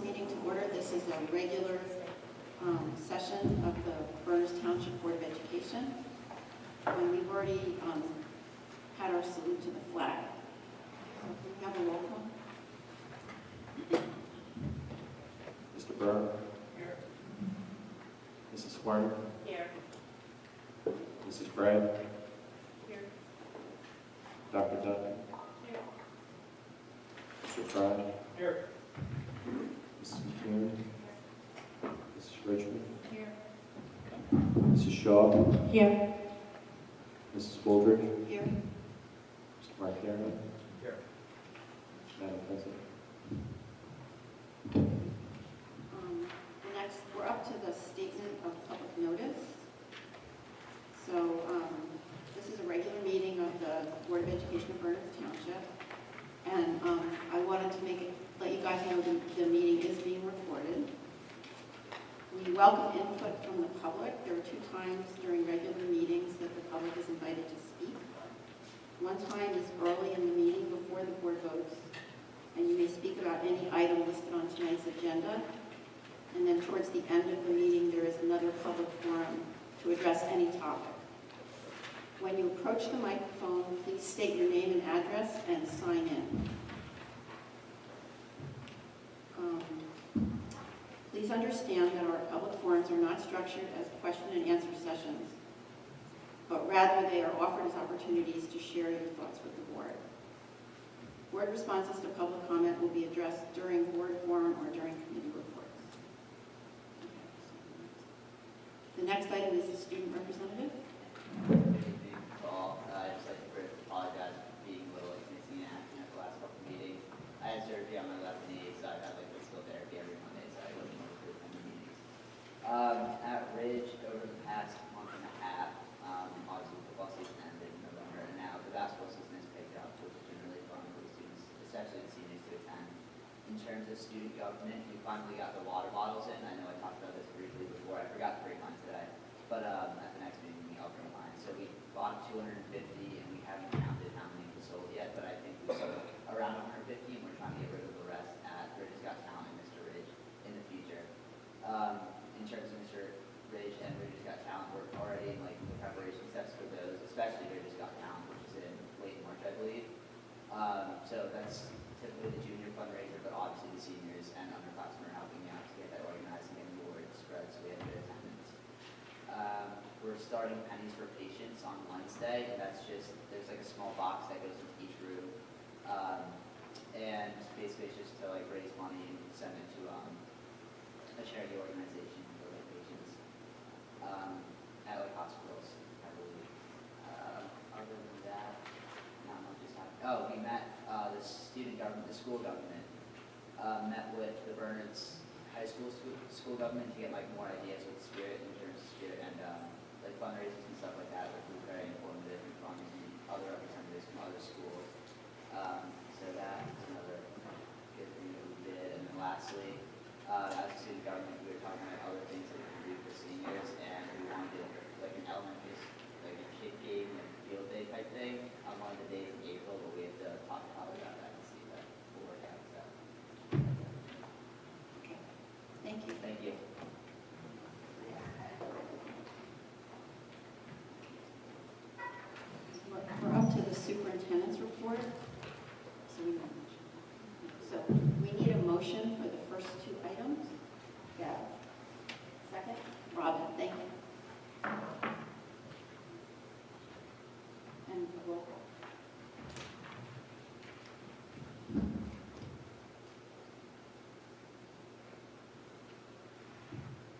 meeting to order. This is a regular session of the Berners Township Board of Education. And we've already had our salute to the flag. So can we have a roll call? Mr. Byrne? Here. Mrs. Swart? Here. Mrs. Brad? Here. Dr. Duncan? Here. Mr. Fry? Here. Mrs. McCune? Mrs. Richmond? Here. Mrs. Shaw? Here. Mrs. Wooldridge? Here. Mr. Marcaro? Here. Madam President? Next, we're up to the statement of public notice. So this is a regular meeting of the Board of Education of Berners Township. And I wanted to let you guys know the meeting is being recorded. We welcome input from the public. There are 2 times during regular meetings that the public is invited to speak. One time is early in the meeting before the board votes, and you may speak about any item listed on tonight's agenda. And then towards the end of the meeting, there is another public forum to address any topic. When you approach the microphone, please state your name and address and sign in. Please understand that our public forums are not structured as question and answer sessions, but rather they are offered as opportunities to share your thoughts with the board. Board responses to public comment will be addressed during board forum or during committee reports. The next item is the student representative. I'd just like to first apologize for being a little missing in action at the last couple of meetings. I had surgery on my left knee, so I had physical therapy every Monday, so I wasn't able to attend the meetings. At Ridge, over the past month and a half, obviously the football season ended in November, and now the basketball season has picked up, which has been really fun for the students, especially the seniors, to attend. In terms of student government, we finally got the water bottles in. I know I talked about this briefly before. I forgot to bring mine today, but at the next meeting, I'll bring mine. So we bought 250, and we haven't counted how many we sold yet, but I think we sold around 150, and we're trying to get rid of the rest at Ridge's Got Talent and Mr. Ridge in the future. In terms of Mr. Ridge and Ridge's Got Talent, we're already in the preparation steps for those, especially Ridge's Got Talent, which is in late March, I believe. So that's typically the junior fundraiser, but obviously the seniors and underclassmen are helping me out to get that organized and getting the word spread so we have good attendance. We're starting Pennies for Patients on Wednesday, and that's just, there's a small box that goes into each room, and basically it's just to raise money and send it to a charity organization for patients at hospitals, I believe. Other than that, not much is happening. Oh, we met the student government, the school government, met with the Berners High School government to get more ideas with Spirit in terms of Spirit and fundraisers and stuff like that, which was very informative and fun, and other representatives from other schools. So that is another good thing that we did. And then lastly, as a student government, we were talking about other things that we can do for seniors, and we wanted to do an elementary, a kid game, field day type thing on one of the days in April, but we have to talk to Holly about that and see if that will work out. So. Okay. Thank you. Thank you. We're up to the superintendent's report. So we need a motion for the first 2 items. Yeah. Second? Robin, thank you. And roll call.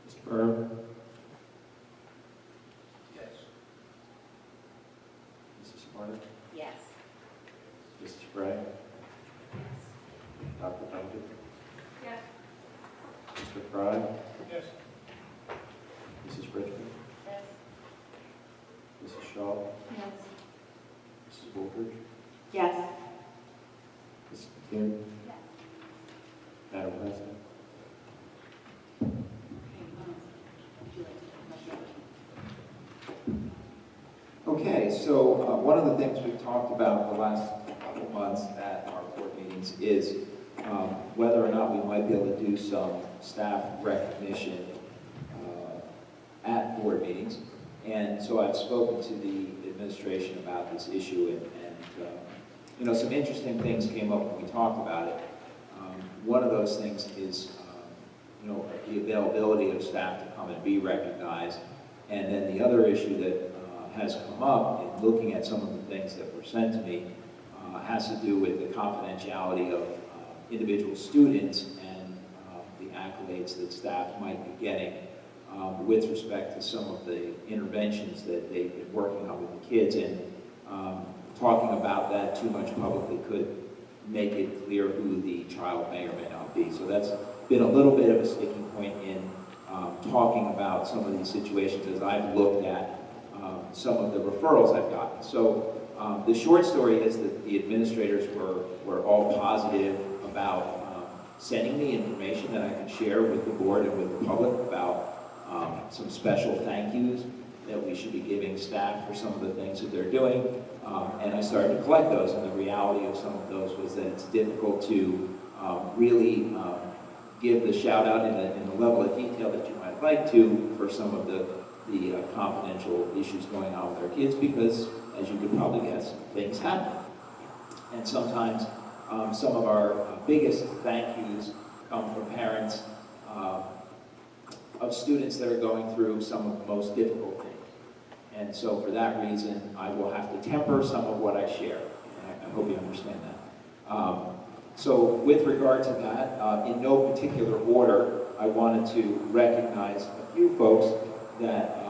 Mr. Byrne? Yes. Mrs. Swart? Yes. Mrs. Brad? Dr. Duncan? Yes. Mr. Fry? Yes. Mrs. Richmond? Yes. Mrs. Shaw? Yes. Mrs. Wooldridge? Yes. Mrs. McCune? Yes. Madam President? Okay, so one of the things we've talked about the last couple months at our board meetings is whether or not we might be able to do some staff recognition at board meetings. And so I've spoken to the administration about this issue, and some interesting things came up when we talked about it. One of those things is, the availability of staff to come and be recognized. And then the other issue that has come up in looking at some of the things that were sent to me has to do with the confidentiality of individual students and the accolades that staff might be getting with respect to some of the interventions that they've been working on with the kids. And talking about that too much publicly could make it clear who the child may or may not be. So that's been a little bit of a sticking point in talking about some of these situations as I've looked at some of the referrals I've gotten. So the short story is that the administrators were all positive about sending me information that I can share with the board and with the public about some special thank yous that we should be giving staff for some of the things that they're doing. And I started to collect those, and the reality of some of those was that it's difficult to really give the shout out in the level of detail that you might like to for some of the confidential issues going on with our kids, because, as you could probably guess, things happen. And sometimes some of our biggest thank yous come from parents of students that are going through some of the most difficult things. And so for that reason, I will have to temper some of what I share. And I hope you understand that. So with regard to that, in no particular order, I wanted to recognize a few folks that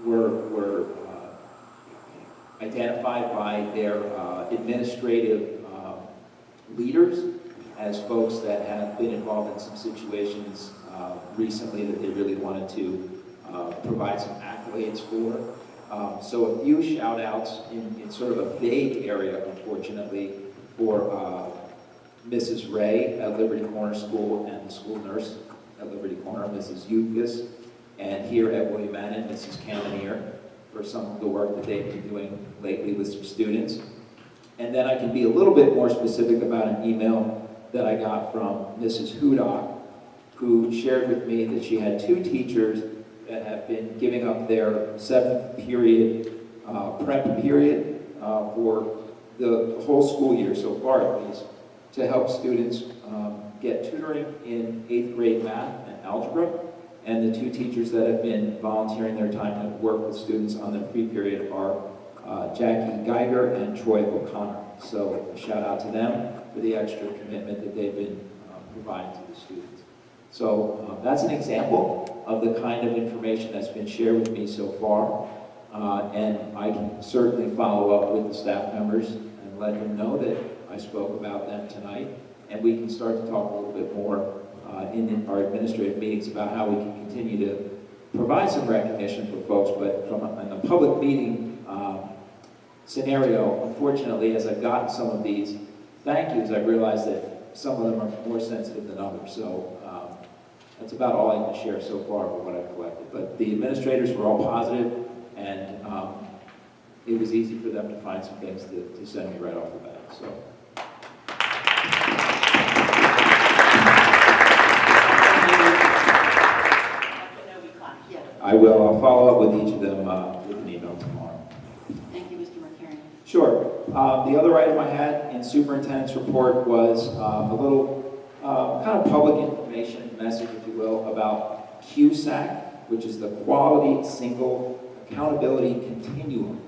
were identified by their administrative leaders as folks that have been involved in some situations recently that they really wanted to provide some accolades for. So a few shout outs in sort of a vague area, unfortunately, for Mrs. Ray at Liberty Corner School and the school nurse at Liberty Corner, Mrs. Yukas, and here at William Manning, Mrs. Cannonier, for some of the work that they've been doing lately with some students. And then I can be a little bit more specific about an email that I got from Mrs. Hudock, who shared with me that she had two teachers that have been giving up their 7th period prep period for the whole school year so far, at least, to help students get tutoring in 8th grade math and algebra. And the two teachers that have been volunteering their time to work with students on their free period are Jackie Geiger and Troy O'Connor. So a shout out to them for the extra commitment that they've been providing to the students. So that's an example of the kind of information that's been shared with me so far. And I can certainly follow up with the staff members and let them know that I spoke about them tonight. And we can start to talk a little bit more in our administrative meetings about how we can continue to provide some recognition for folks. But from a public meeting scenario, unfortunately, as I've gotten some of these thank yous, I've realized that some of them are more sensitive than others. So that's about all I can share so far with what I've collected. But the administrators were all positive, and it was easy for them to find some things to send me right off the bat. So. Yeah. I will. I'll follow up with each of them with an email tomorrow. Thank you, Mr. Marcarian. Sure. The other item I had in superintendent's report was a little kind of public information message, if you will, about QSAC, which is the Quality Single Accountability Continuum.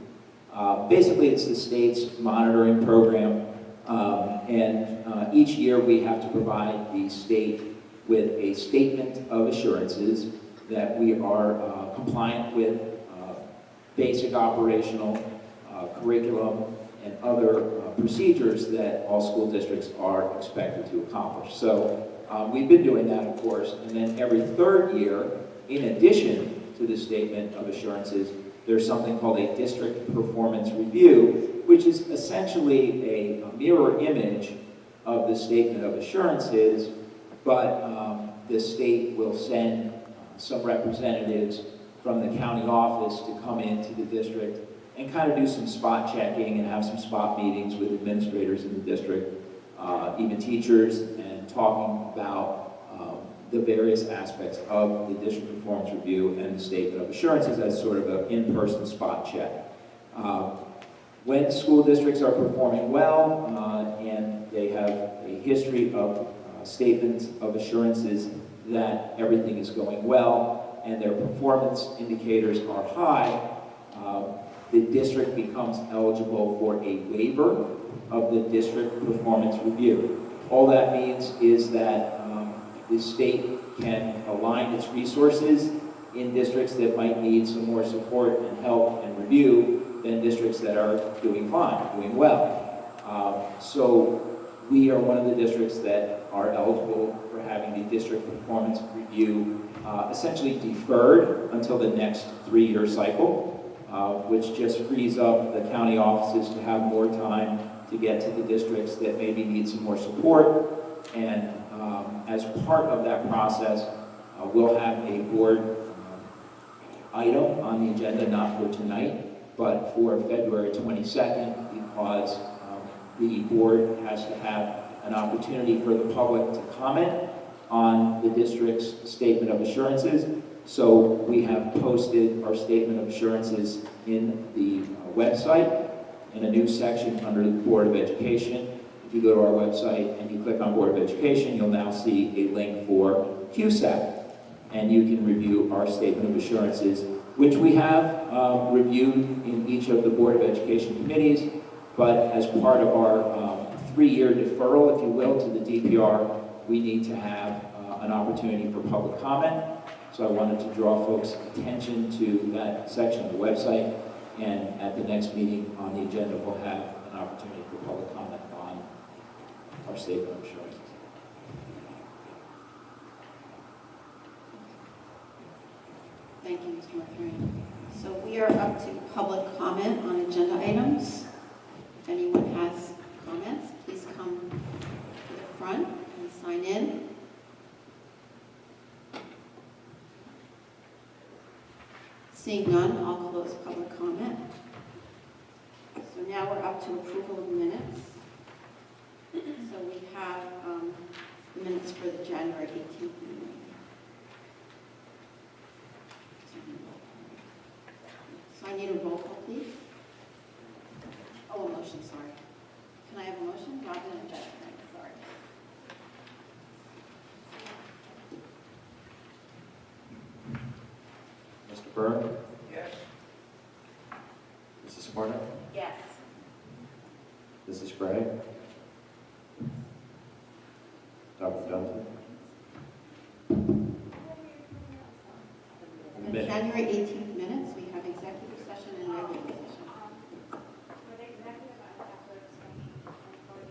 Basically, it's the state's monitoring program, and each year we have to provide the state with a statement of assurances that we are compliant with basic operational curriculum and other procedures that all school districts are expected to accomplish. So we've been doing that, of course, and then every third year, in addition to the statement of assurances, there's something called a district performance review, which is essentially a mirror image of the statement of assurances, but the state will send some representatives from the county office to come into the district and kind of do some spot checking and have some spot meetings with administrators in the district even teachers, and talking about the various aspects of the district performance review and the statement of assurances as sort of an in-person spot check. When school districts are performing well and they have a history of statements of assurances that everything is going well and their performance indicators are high, the district becomes eligible for a waiver of the district performance review. All that means is that the state can align its resources in districts that might need some more support and help and review than districts that are doing fine, doing well. So we are one of the districts that are eligible for having the district performance review essentially deferred until the next 3-year cycle, which just frees up the county offices to have more time to get to the districts that maybe need some more support. And as part of that process, we'll have a board item on the agenda, not for tonight, but for February 22nd, because the board has to have an opportunity for the public to comment on the district's statement of assurances. So we have posted our statement of assurances in the website in a new section under the Board of Education. If you go to our website and you click on Board of Education, you'll now see a link for QSAC, and you can review our statement of assurances, which we have reviewed in each of the Board of Education committees, but as part of our 3-year deferral, if you will, to the DPR, we need to have an opportunity for public comment. So I wanted to draw folks' attention to that section of the website, and at the next meeting on the agenda, we'll have an opportunity for public comment on our statement of assurances. Thank you, Mr. Martharian. So we are up to public comment on agenda items. If anyone has comments, please come to the front and sign in. Seeing none, I'll close public comment. So now we're up to approval of minutes. So we have the minutes for the January 18th meeting. So I need a roll call, please. Oh, a motion, sorry. Can I have a motion? Robin and Beth, sorry. Mr. Byrne? Yes. Mrs. Sparta? Yes. Mrs. Gray? Dr. Dunton? The January 18th minutes, we have executive session and regular session. For the executive, I have to abstain, and for the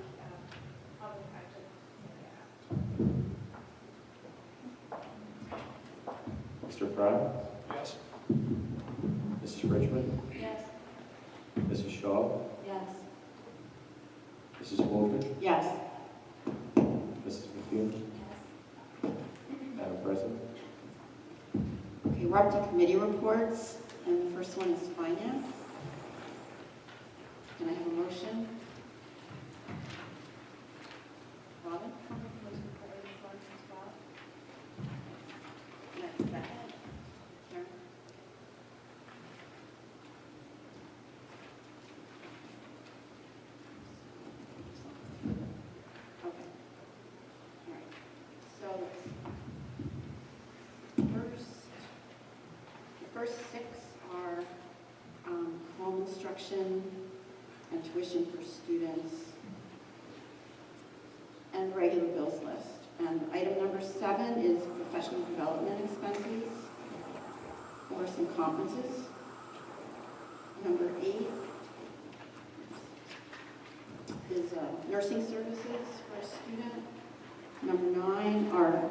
public, I should say Mr. Fry? Yes. Mrs. Richmond? yes. Mrs. Shaw? Yes. Mrs. Wolford? Yes. Mrs. McHugh? Madam President? Okay, we're up to committee reports, and the first one is finance. Can I have a motion? Robin? Next, second. Karen? Okay. All right. So the first 6 are home instruction and tuition for students and the regular bills list. And item number 7 is professional development expenses for some conferences. Number 8 is nursing services for a student. Number 9 are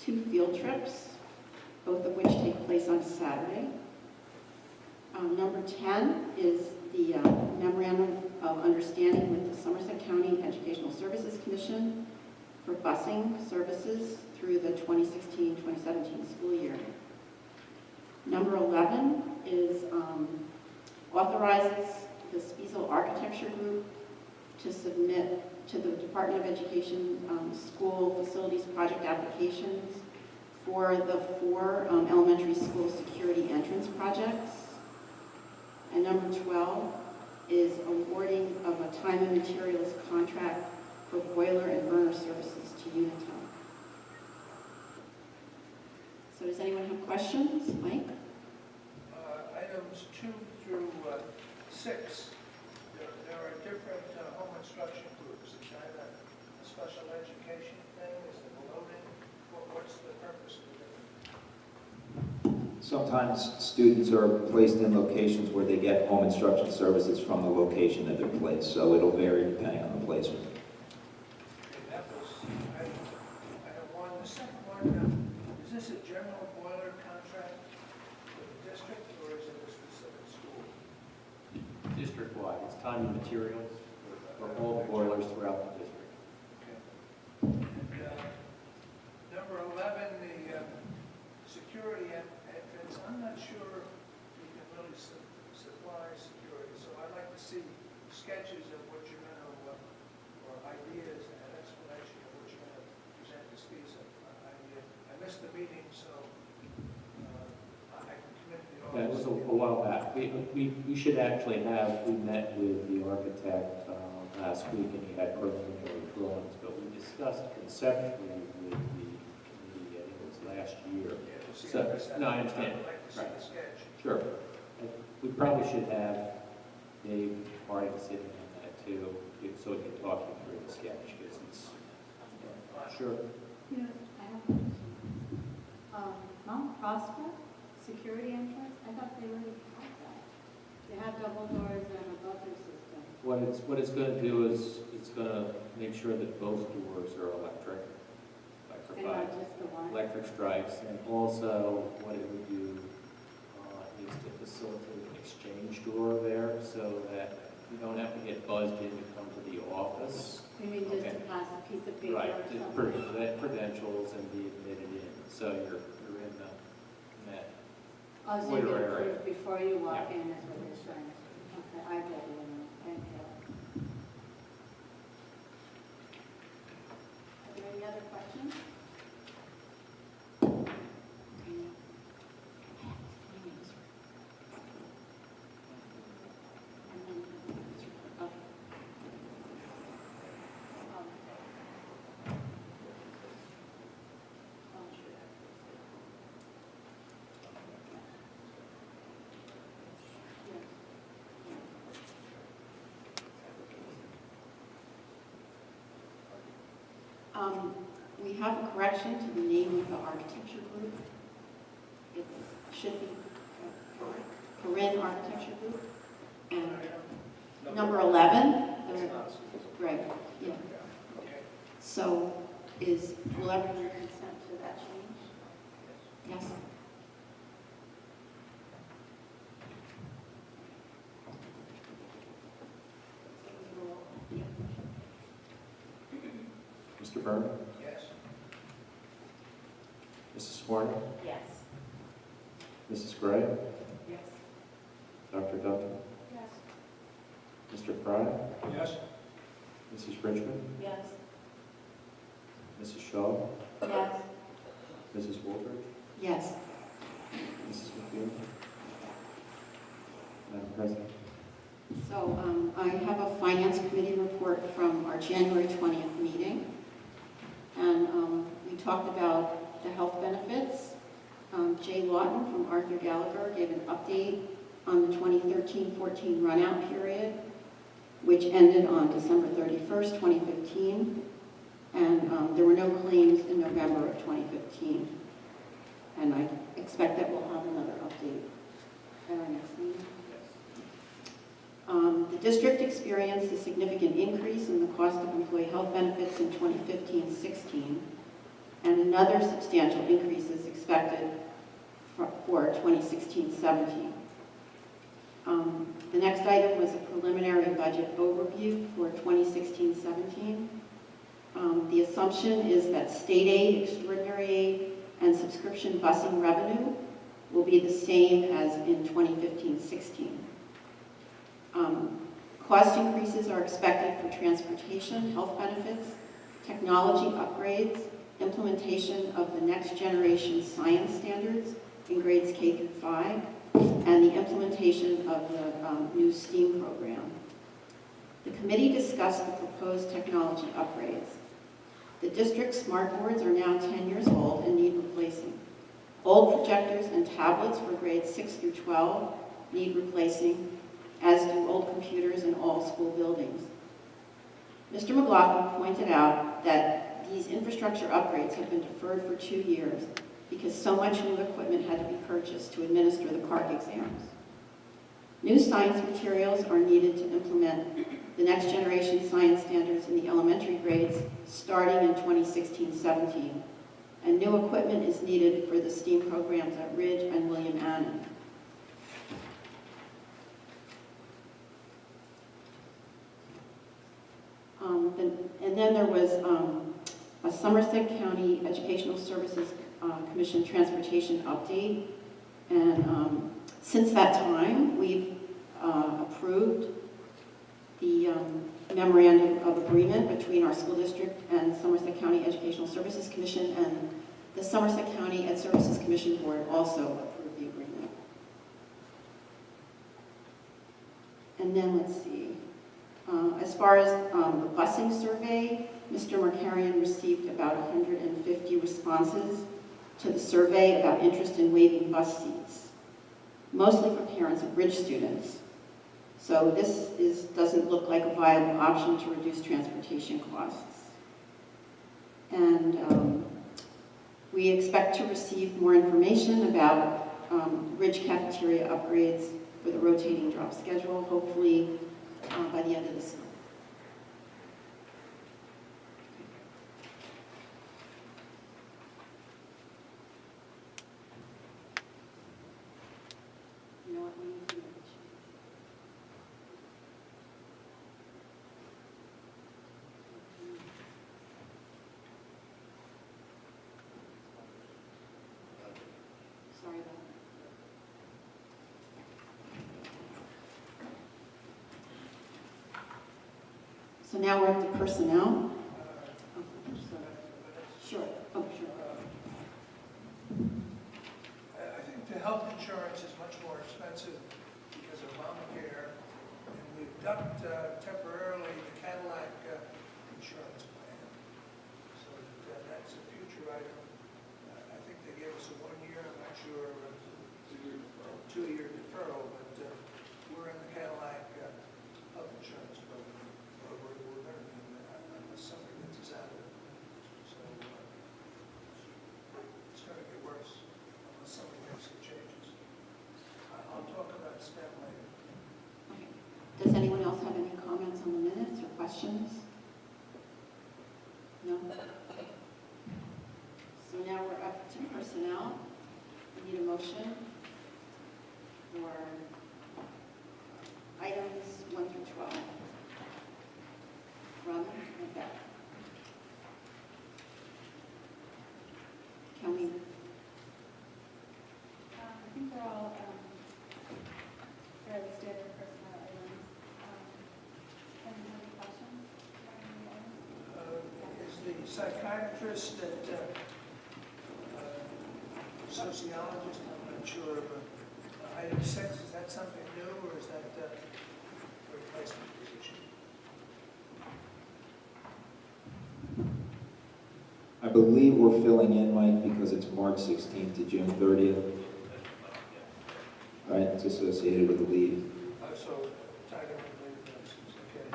2 field trips, both of which take place on Saturday. Number 10 is the memorandum of understanding with the Somerset County Educational Services Commission for busing services through the 2016-2017 school year. Number 11 is authorizes the Spiesel Architecture Group to submit to the Department of Education school facilities project applications for the 4 elementary school security entrance projects. And number 12 is awarding of a time and materials contract for boiler and burner services to Unitil. So does anyone have questions? Mike? Items 2 through 6, there are different home instruction groups. Is that a special education thing? Is it loading? What's the purpose of the different? Sometimes students are placed in locations where they get home instruction services from the location that they're placed, so it'll vary depending on the placement. Okay, that was item 1. The second one, is this a general boiler contract for the district, or is it a specific school? District-wide, it's time and materials for all boilers throughout the district. And number 11, the security entrance, I'm not sure you can really supply security, so I'd like to see sketches of what you're going to, or ideas and an explanation of what you're going to present to Steve. I missed the meeting, so I can commit to the office. Yeah, it was a while back. We should actually have, we met with the architect last week, and he had preliminary drawings, but we discussed conceptually with the committee, I think it was last year. Yeah, to see So, if no, I understand. I'd like to see Right. the sketch. Sure. We probably should have Dave Harding sitting on that too, so we can talk you through the sketch, because it's, sure. Yeah, I have a question. Mount Prospect, security entrance, I thought they already had that. They have double doors and a buzzer system. What it's going to do is, it's going to make sure that both doors are electric, And not just the one. electric strikes, and also what it would do is to facilitate an exchange door there, so that you don't have to get buzzed in to come to the office. You mean just Okay. to pass a piece of paper Right, or to something? present credentials and be admitted in, so you're in that. Oh, so Foyer you get area. approved before you walk Yeah. in, is what you're saying? Okay, I get you now. Thank you. Are there any other questions? We have a correction to the name of the architecture group. It should be Corinne Architecture Group. And number 11, right, yeah. Okay. So will everyone consent to that change? Yes? Mr. Byrne? Yes. Mrs. Sworn? Yes. Mrs. Gray? Yes. Dr. Duncan? Yes. Mr. Fry? Yes. Mrs. Richmond? Yes. Mrs. Shaw? Yes. Mrs. Woolridge? Yes. Mrs. McFeely? Madam President? So I have a Finance Committee report from our January 20th meeting. And we talked about the health benefits. Jay Lawton from Arthur Gallagher gave an update on the 2013-14 runout period, which ended on December 31st, 2015. And there were no claims in November of 2015. And I expect that we'll have another update at our next meeting. The district experienced a significant increase in the cost of employee health benefits in 2015-16, and another substantial increase is expected for 2016-17. The next item was a preliminary budget overview for 2016-17. The assumption is that state aid, extraordinary aid, and subscription busing revenue will be the same as in 2015-16. Cost increases are expected for transportation, health benefits, technology upgrades, implementation of the next generation science standards in grades K through 5, and the implementation of the new STEAM program. The committee discussed the proposed technology upgrades. The district's smart boards are now 10 years old and need replacing. Old projectors and tablets for grades 6 through 12 need replacing, as do old computers in all school buildings. Mr. McLaughlin pointed out that these infrastructure upgrades have been deferred for 2 years because so much new equipment had to be purchased to administer the park exams. New science materials are needed to implement the next generation science standards in the elementary grades starting in 2016-17, and new equipment is needed for the STEAM programs at Ridge and William Annan. And then there was a Somerset County Educational Services Commission transportation update. And since that time, we've approved the memorandum of agreement between our school district and Somerset County Educational Services Commission, and the Somerset County Ed Services Commission Board also approved the agreement. And then let's see. As far as the busing survey, Mr. Markarian received about 150 responses to the survey about interest in waiving bus seats, mostly from parents of Bridge students. So this doesn't look like a viable option to reduce transportation costs. And we expect to receive more information about Ridge cafeteria upgrades for the rotating drop schedule, hopefully by the end of this month. You know what we need to do? Sorry about that. So now we're up to personnel. Sure. Oh, sure. I think the health insurance is much more expensive because of Obamacare, and we've ducked temporarily the Cadillac insurance plan. So that's a future item. I think they gave us a 1 year, I'm not sure, 2 year deferral, but we're in the Cadillac health insurance program. We're going to be unless something gets us out of it. So it's going to get worse unless somebody makes some changes. I'll talk about STEM later. Okay. Does anyone else have any comments on the minutes or questions? No? So now we're up to personnel. We need a motion for items 1 through 12. Robin and Beth. Can we? I think they're all fairly standard personnel items. Any questions? Is the psychiatrist that sociologist, I'm not sure, but item 6, is that something new or is that a replacement position? I believe we're filling in, Mike, because it's March 16th to June 30th. Right, it's associated with the leave. So, tied up with leave notices, okay.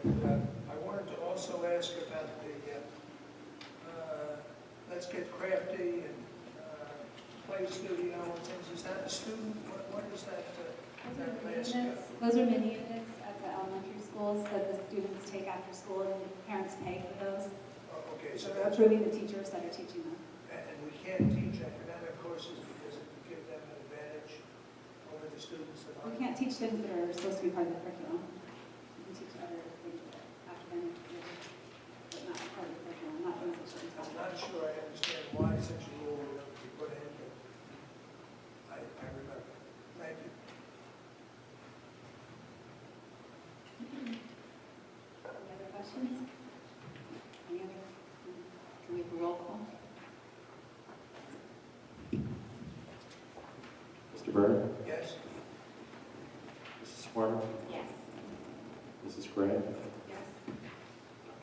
And I wanted to also ask about the Let's Get Crafty and play studio and things. Is that a student? What is that? Those are mini units at the elementary schools that the students take after school, and parents pay for those. Oh, okay, so They're that's, approving the teachers that are teaching them. and we can't teach academic courses because it would give them an advantage over the students that We aren't. can't teach things that are supposed to be part of the curriculum. We can teach other things that are academic, but not part of the curriculum, not things that should be I'm taught. not sure I understand why such a rule would have to be put in, but I remember. Thank you. Byrne? Yes. Mrs. Smart? Yes. Mrs. Gray? Yes.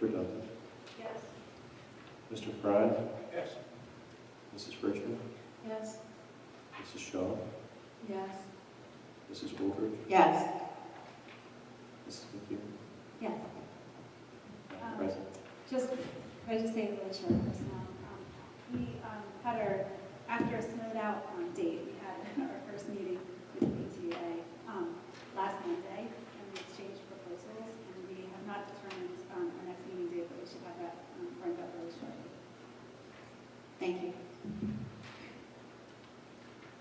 Dr. Duncan? Yes. Mr. Fry? Yes. Mrs. Richmond? Yes. Mrs. Shaw? Yes. Mrs. Woolridge? Yes. Mrs. McHugh? Yes. Madam President? Just, I just say a little short personnel. We had our, after a snowed out date, we had our first meeting with the PTA last Monday, and we exchanged proposals, and we have not determined our next meeting date, but we should have that firmed up really shortly. Thank you.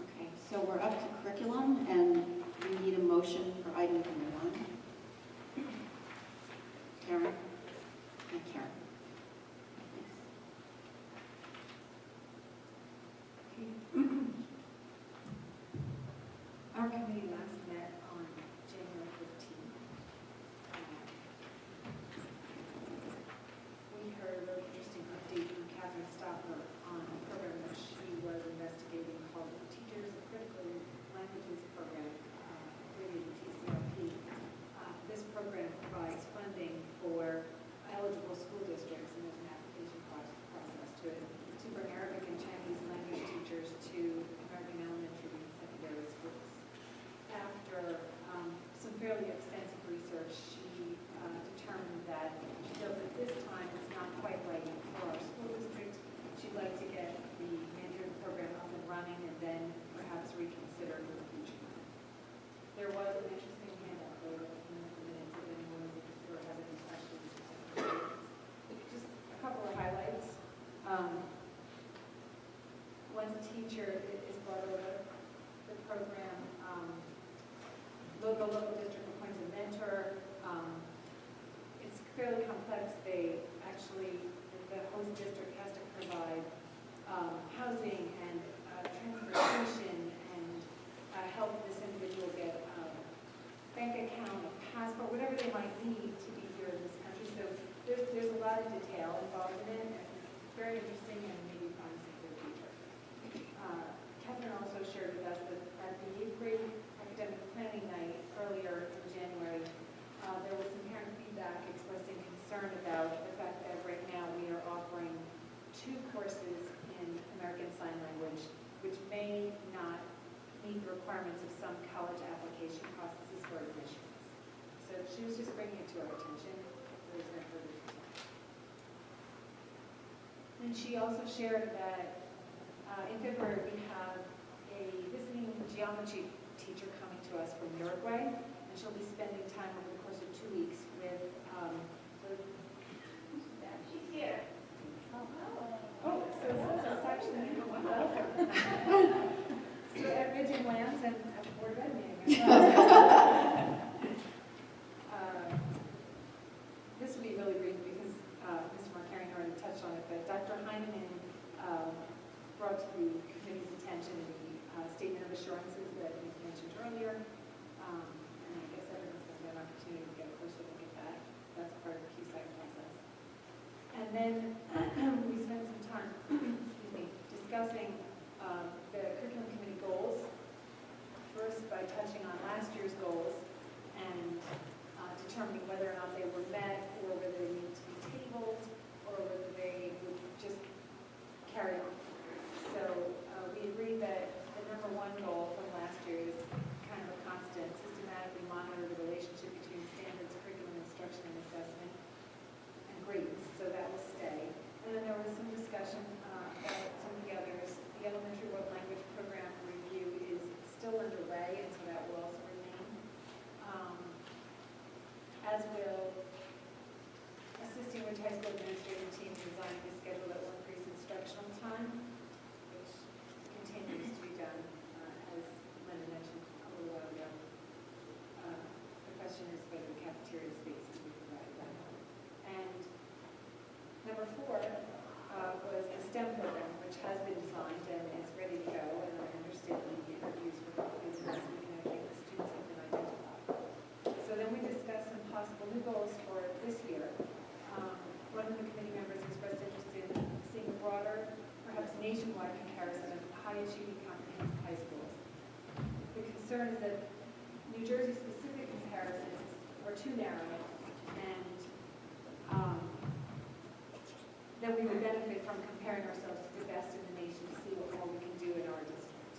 Okay, so we're up to curriculum, and we need a motion for item number 1. Karen? And Karen. Our committee last met on January 15th. We heard a really interesting update from Catherine Stopper on a program that she was investigating called the Teachers of Critical Languages Program, related to TCRP. This program provides funding for eligible school districts, and there's an application process to it, to bring Arabic and Chinese language teachers to American elementary and secondary schools. After some fairly extensive research, she determined that she feels at this time it's not quite right for our school district. She'd like to get the Mandarin program up and running and then perhaps reconsider in the future. There was an interesting handout there in the minutes if anyone is interested or has any questions. Just a couple of highlights. Once a teacher is brought over the program, the local district appoints a mentor. It's fairly complex. They actually, the host district has to provide housing and transportation and help this individual get a bank account, a passport, whatever they might need to be here in this country. So there's a lot of detail involved in it, and it's very interesting and maybe promising for the future. Catherine also shared with us that at the 8th grade academic planning night earlier in January, there was some parent feedback expressing concern about the fact that right now we are offering 2 courses in American Sign Language, which may not meet the requirements of some college application processes for admissions. So she was just bringing it to our attention. There was no further detail. And she also shared that in February we have a visiting geometry teacher coming to us from Uruguay, and she'll be spending time over the course of 2 weeks with She's here. oh, so it's actually you. Welcome. So at Ridge and Lambs and at the Board of Ed meeting. This will be really brief because Mr. Markarian already touched on it, but Dr. Heinemann brought to the committee's attention the statement of assurances that we mentioned earlier. And I guess everyone's going to have an opportunity to get a closer look at that. That's part of the QSAC process. And then we spent some time discussing the curriculum committee goals. First, by touching on last year's goals and determining whether or not they were met, or whether they need to be tabled, or whether they would just carry on. So we agreed that the number 1 goal from last year is kind of a constant: systematically monitor the relationship between standards, curriculum, instruction, and assessment, and grades. So that will stay. And then there was some discussion about some of the others. The elementary world language program review is still underway, and so that will also remain. As will assisting with high school administrative team in designing a schedule that will increase instructional time, which continues to be done, as Linda mentioned a little while ago. The question is whether the cafeteria space can be provided that. And number 4 was the STEM program, which has been designed and is ready to go, and I understand the interviews for this week, and I think the students have been identified. So then we discussed some possible new goals for this year. One of the committee members expressed interest in seeing a broader, perhaps nationwide comparison of high-achieving comprehensive high schools. concern is that New Jersey-specific comparisons are too narrow, and that we would benefit from comparing ourselves to the best in the nation to see what more we can do in our district.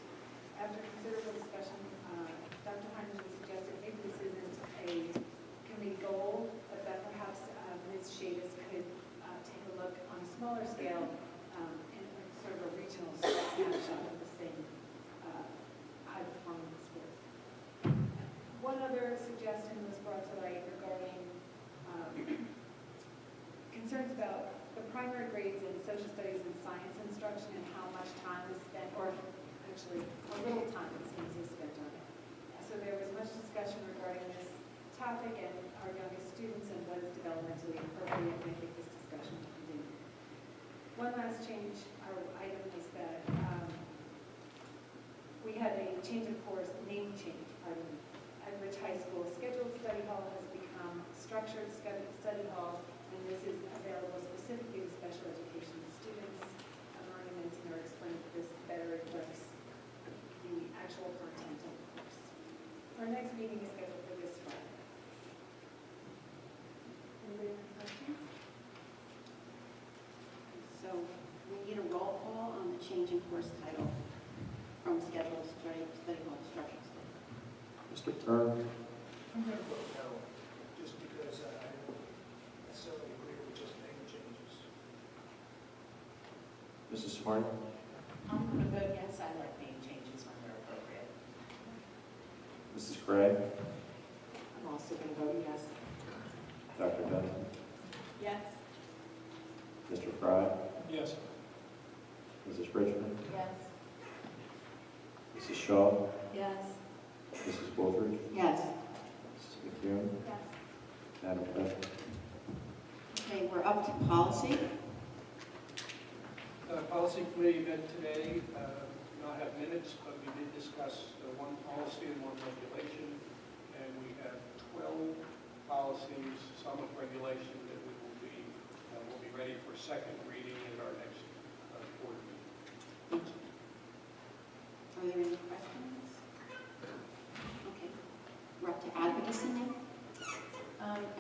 After considerable discussion, Dr. Hyman suggested maybe this isn't a committee goal, but that perhaps Ms. Shavis could take a look on a smaller scale in sort of a regional snapshot of the same high-performance sports. One other suggestion was brought to light regarding concerns about the primary grades in social studies and science instruction and how much time is spent, or actually how little time it seems is spent on it. So there was much discussion regarding this topic and our youngest students and what is developmentally appropriate, and I think this discussion will continue. One last change, our item is that we had a change of course, name change, pardon me. At Rich High School, scheduled study hall has become structured study hall, and this is available specifically to special education students. Maria Menzinger explained that this better reflects the actual content of the course. Our next meeting is scheduled for this Friday. Anybody have questions? So we need a roll call on the change in course title from scheduled study hall to structured study. Mr. Byrne? I'm going to vote no, just because I don't necessarily agree with just name changes. Mrs. Smart? I'm going to vote yes. I like name changes when they're appropriate. Mrs. Gray? I'm also going to vote yes. Dr. Benson? Yes. Mr. Fry? Yes. Mrs. Richmond? Yes. Mrs. Shaw? Yes. Mrs. Wolfridge? Yes. Mrs. McCune? Yes. Madam President? Okay, we're up to policy. Policy committee met today, not have minutes, but we did discuss one policy and one regulation, and we have 12 policies, some of regulation that we will be ready for second reading at our next board meeting. Are there any questions? Okay, we're up to advocacy now.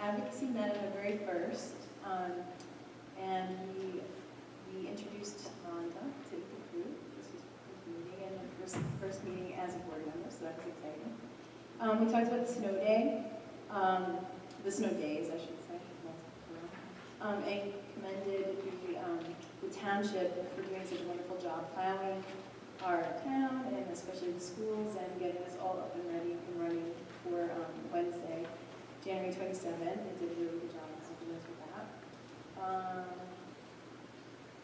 Advocacy met on the very first, and we introduced Rhonda to the group. This was the first meeting, and the first meeting as a board member, so that was exciting. We talked about the snow day, the snow days, I should say, and commended the township for doing such a wonderful job plowing our town, and especially the schools, and getting us all up and ready and running for Wednesday, January 27th. They did a really good job helping us with that.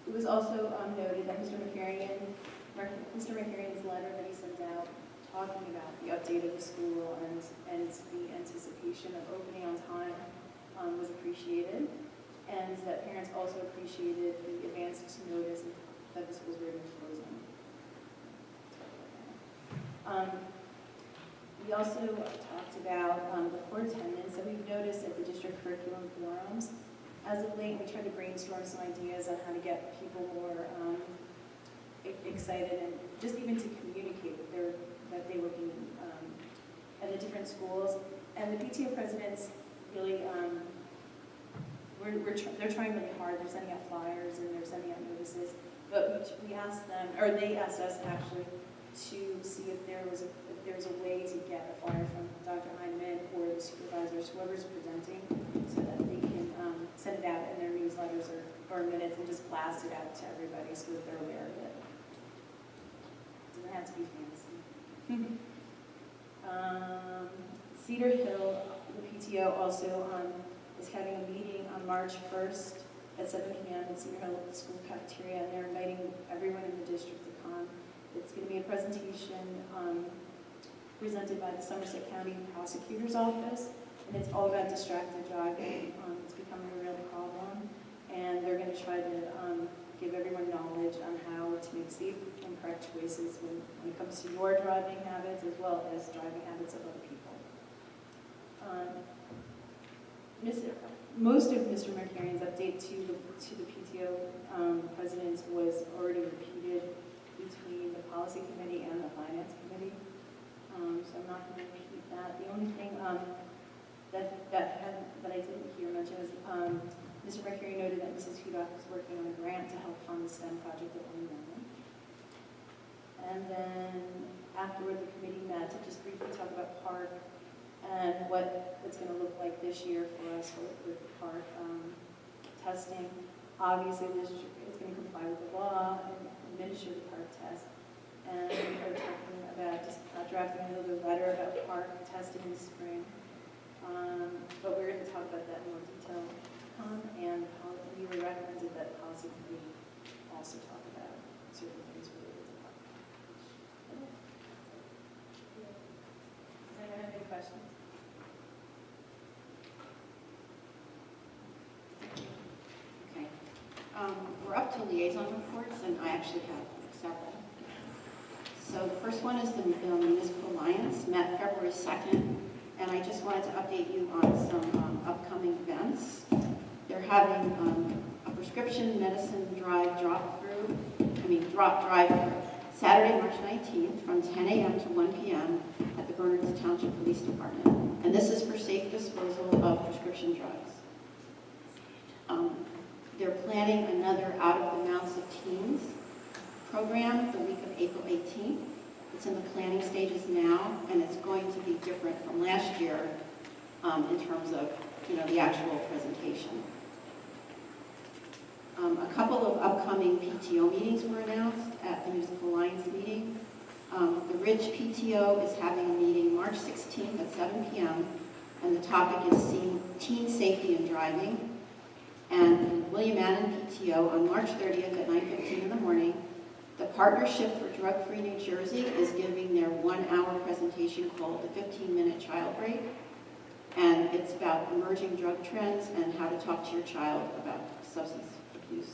It was also noted that Mr. McCarrian's letter that he sent out talking about the update of the school and the anticipation of opening on time was appreciated, and that parents also appreciated the advanced notice that the schools were going to close on. We also talked about the poor attendance that we've noticed at the district curriculum forums. As of late, we tried to brainstorm some ideas on how to get people more excited and just even to communicate that they were being at the different schools. And the PTO presidents really, they're trying really hard. They're sending out flyers and they're sending out notices. But we asked them, or they asked us actually, to see if there was a way to get a flyer from Dr. Heinemann or the supervisors, whoever's presenting, so that they can send it out in their newsletters or minutes and just blast it out to everybody so that they're aware of it. It doesn't have to be fancy. Cedar Hill, the PTO also is having a meeting on March 1st at 7 p.m. at Cedar Hill School Cafeteria, and they're inviting everyone in the district to come. It's going to be a presentation presented by the Somerset County Prosecutor's Office, and it's all about distracted driving. It's becoming a real problem, and they're going to try to give everyone knowledge on how to make safe and correct choices when it comes to your driving habits as well as driving habits of other people. Most of Mr. Markarian's update to the PTO presidents was already repeated between the policy committee and the finance committee. So I'm Mrs. Hudock is working on a grant to help fund the STEM project at One Million. And then afterward, the committee met to just briefly talk about park and what it's going to look like this year for us with the park testing. Obviously, the district is going to comply with the law and administer the park test. And we're talking about just drafting another letter about park testing in the spring. But we're going to talk about that in more detail. And we recommended that policy committee also talk about certain things related to park. Does anyone have any questions? Okay. We're up to liaison reports, and I actually have several. So the first one is the Municipal Alliance, met February 2nd, and I just wanted to update you on some upcoming events. They're having a prescription medicine drive drop drive Saturday, March 19th from 10 a.m. to 1 p.m. at the Bernards Township Police Department. And this is for safe disposal of prescription drugs. They're planning another Out of the Mouths of Teens program the week of April 18th. It's in the planning stages now, and it's going to be different from last year in terms of, the actual presentation. A couple of upcoming PTO meetings were announced at the Municipal Alliance meeting. The Ridge PTO is having a meeting March 16th at 7 p.m., and the topic is teen safety and driving. And William Annan PTO on March 30th at 9:15 in the morning. The Partnership for Drug-Free New Jersey is giving their 1-hour presentation called the 15-Minute Child Break. And it's about emerging drug trends and how to talk to your child about substance abuse.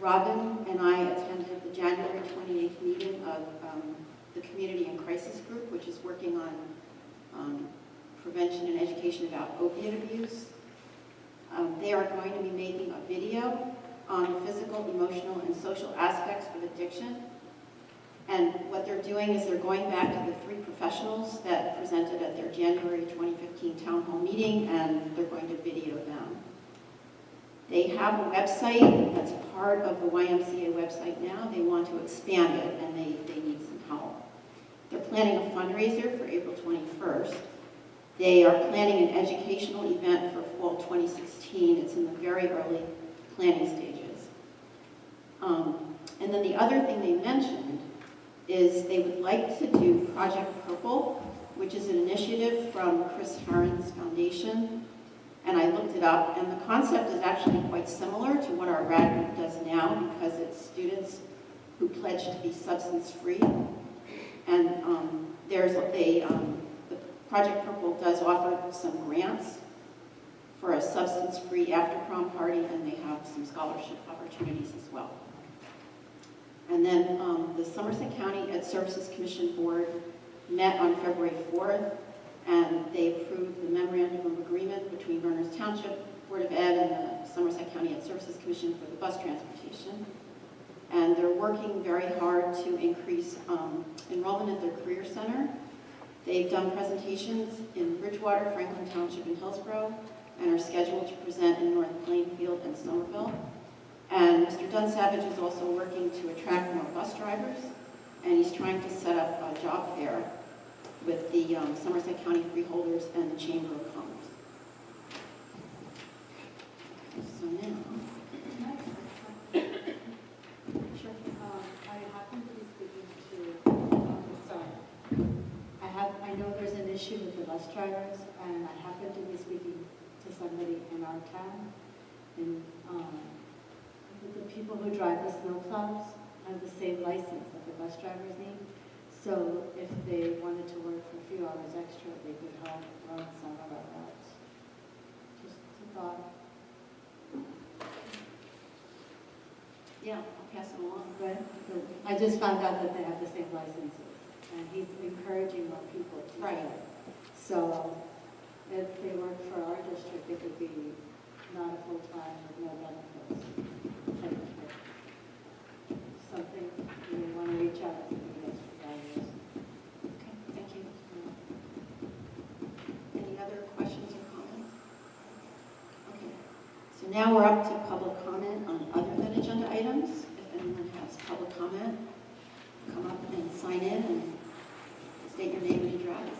Robin and I attended the January 28th meeting of the Community and Crisis Group, which is working on prevention and education about opiate abuse. They are going to be making a video on the physical, emotional, and social aspects of addiction. And what they're doing is they're going back to the 3 professionals that presented at their January 2015 town hall meeting, and they're going to video them. They have a website that's part of the YMCA website now. They want to expand it, and they need some help. They're planning a fundraiser for April 21st. They are planning an educational event for fall 2016. It's in the very early planning stages. And then the other thing they mentioned is they would like to do Project Purple, which is an initiative from Chris Herron's foundation. And I looked it up, and the concept is actually quite similar to what our RAD group does now, because it's students who pledge to be substance-free. And the Project Purple does offer some grants for a substance-free after-prom party, and they have some scholarship opportunities as well. And then the Somerset County Ed Services Commission Board met on February 4th, and they approved the memorandum of agreement between Bernards Township Board of Ed and the Somerset County Ed Services Commission for the bus transportation. And they're working very hard to increase enrollment at their Career Center. They've done presentations in Bridgewater, Franklin Township, and Hillsborough, and are scheduled to present in North Plainfield and Somerville. And Mr. Dunsavage is also working to attract more bus drivers, and he's trying to set up a job fair with the Somerset County Freeholders and the Chamber of Commerce. So now, Sure. I happen to be speaking to, I know there's an issue with the bus drivers, and I happen to be speaking to somebody in our town, and the people who drive the snowplows have the same license that the bus drivers need. So if they wanted to work for a few hours extra, they could help run some of our routes. Just a thought. yeah, I'll pass it along. But I just found out that they have the same licenses, and he's encouraging more people to do Right. it. So if they work for our district, it could be not a full-time with no benefits type of thing. Something we want to reach out to the extra drivers. Okay, thank you. Any other questions or comments? Okay. So now we're up to public comment on other than agenda items. If anyone has public comment, come up and sign in and state your name and address.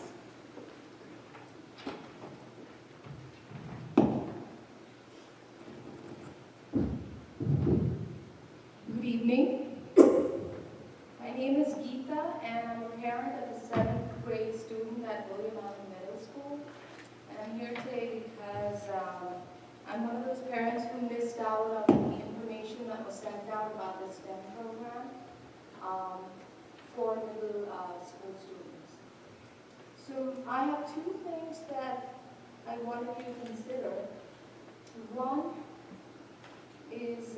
Good evening. My name is Geeta and I'm a parent of a 7th grade student at William Allen Middle School. And I'm here today because I'm one of those parents who missed out on the information that was sent out about the STEM program for middle school students. So I have two things that I wanted you to consider. One is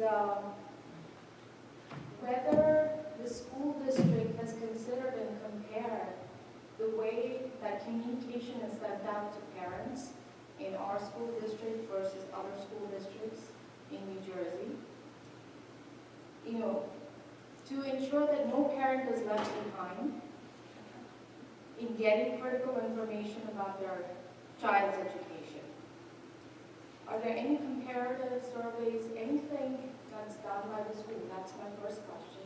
whether the school district has considered and compared the way that communication is sent out to parents in our school district versus other school districts in New Jersey. You know, to ensure that no parent is left behind in getting critical information about their child's education. Are there any comparative surveys, anything that's done by the school? That's my first question.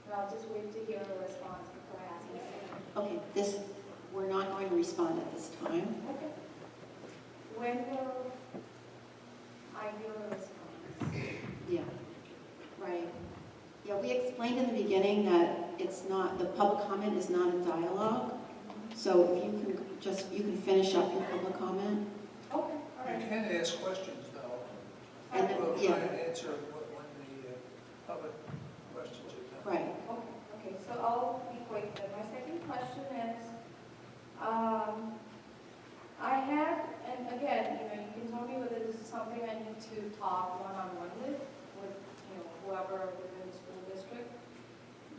And I'll just wait to hear a response before I ask you. Okay, we're not going to respond at this time. Okay. When will I hear a response? Yeah, right. Yeah, we explained in the beginning that it's not, the public comment is not a dialogue. So if you can finish up your public comment. Okay, all You right. can ask questions, though. And We'll yeah. try and answer when the public questions are done. Right. Okay, so I'll be quick then. My second question is, I had, and again, you know, you can tell me whether this is something I need to talk one-on-one with, you know, whoever within the school district.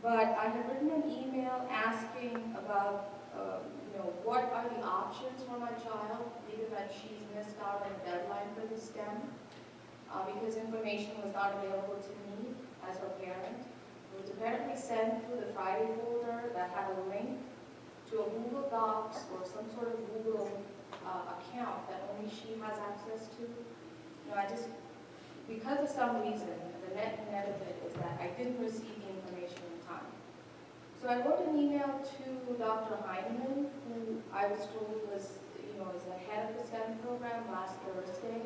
But I had written an email asking about, you know, what are the options for my child, given that she's missed out on the deadline for the STEM, because information was not available to me as her parent. It was apparently sent through the Friday folder that had a link to a Google Docs or some sort of Google account that only she has access to. You know, because of some reason, the net of it is that I didn't receive the information in time. So I wrote an email to Dr. Heineman, who I was told was, you know, is the head of the STEM program last Thursday,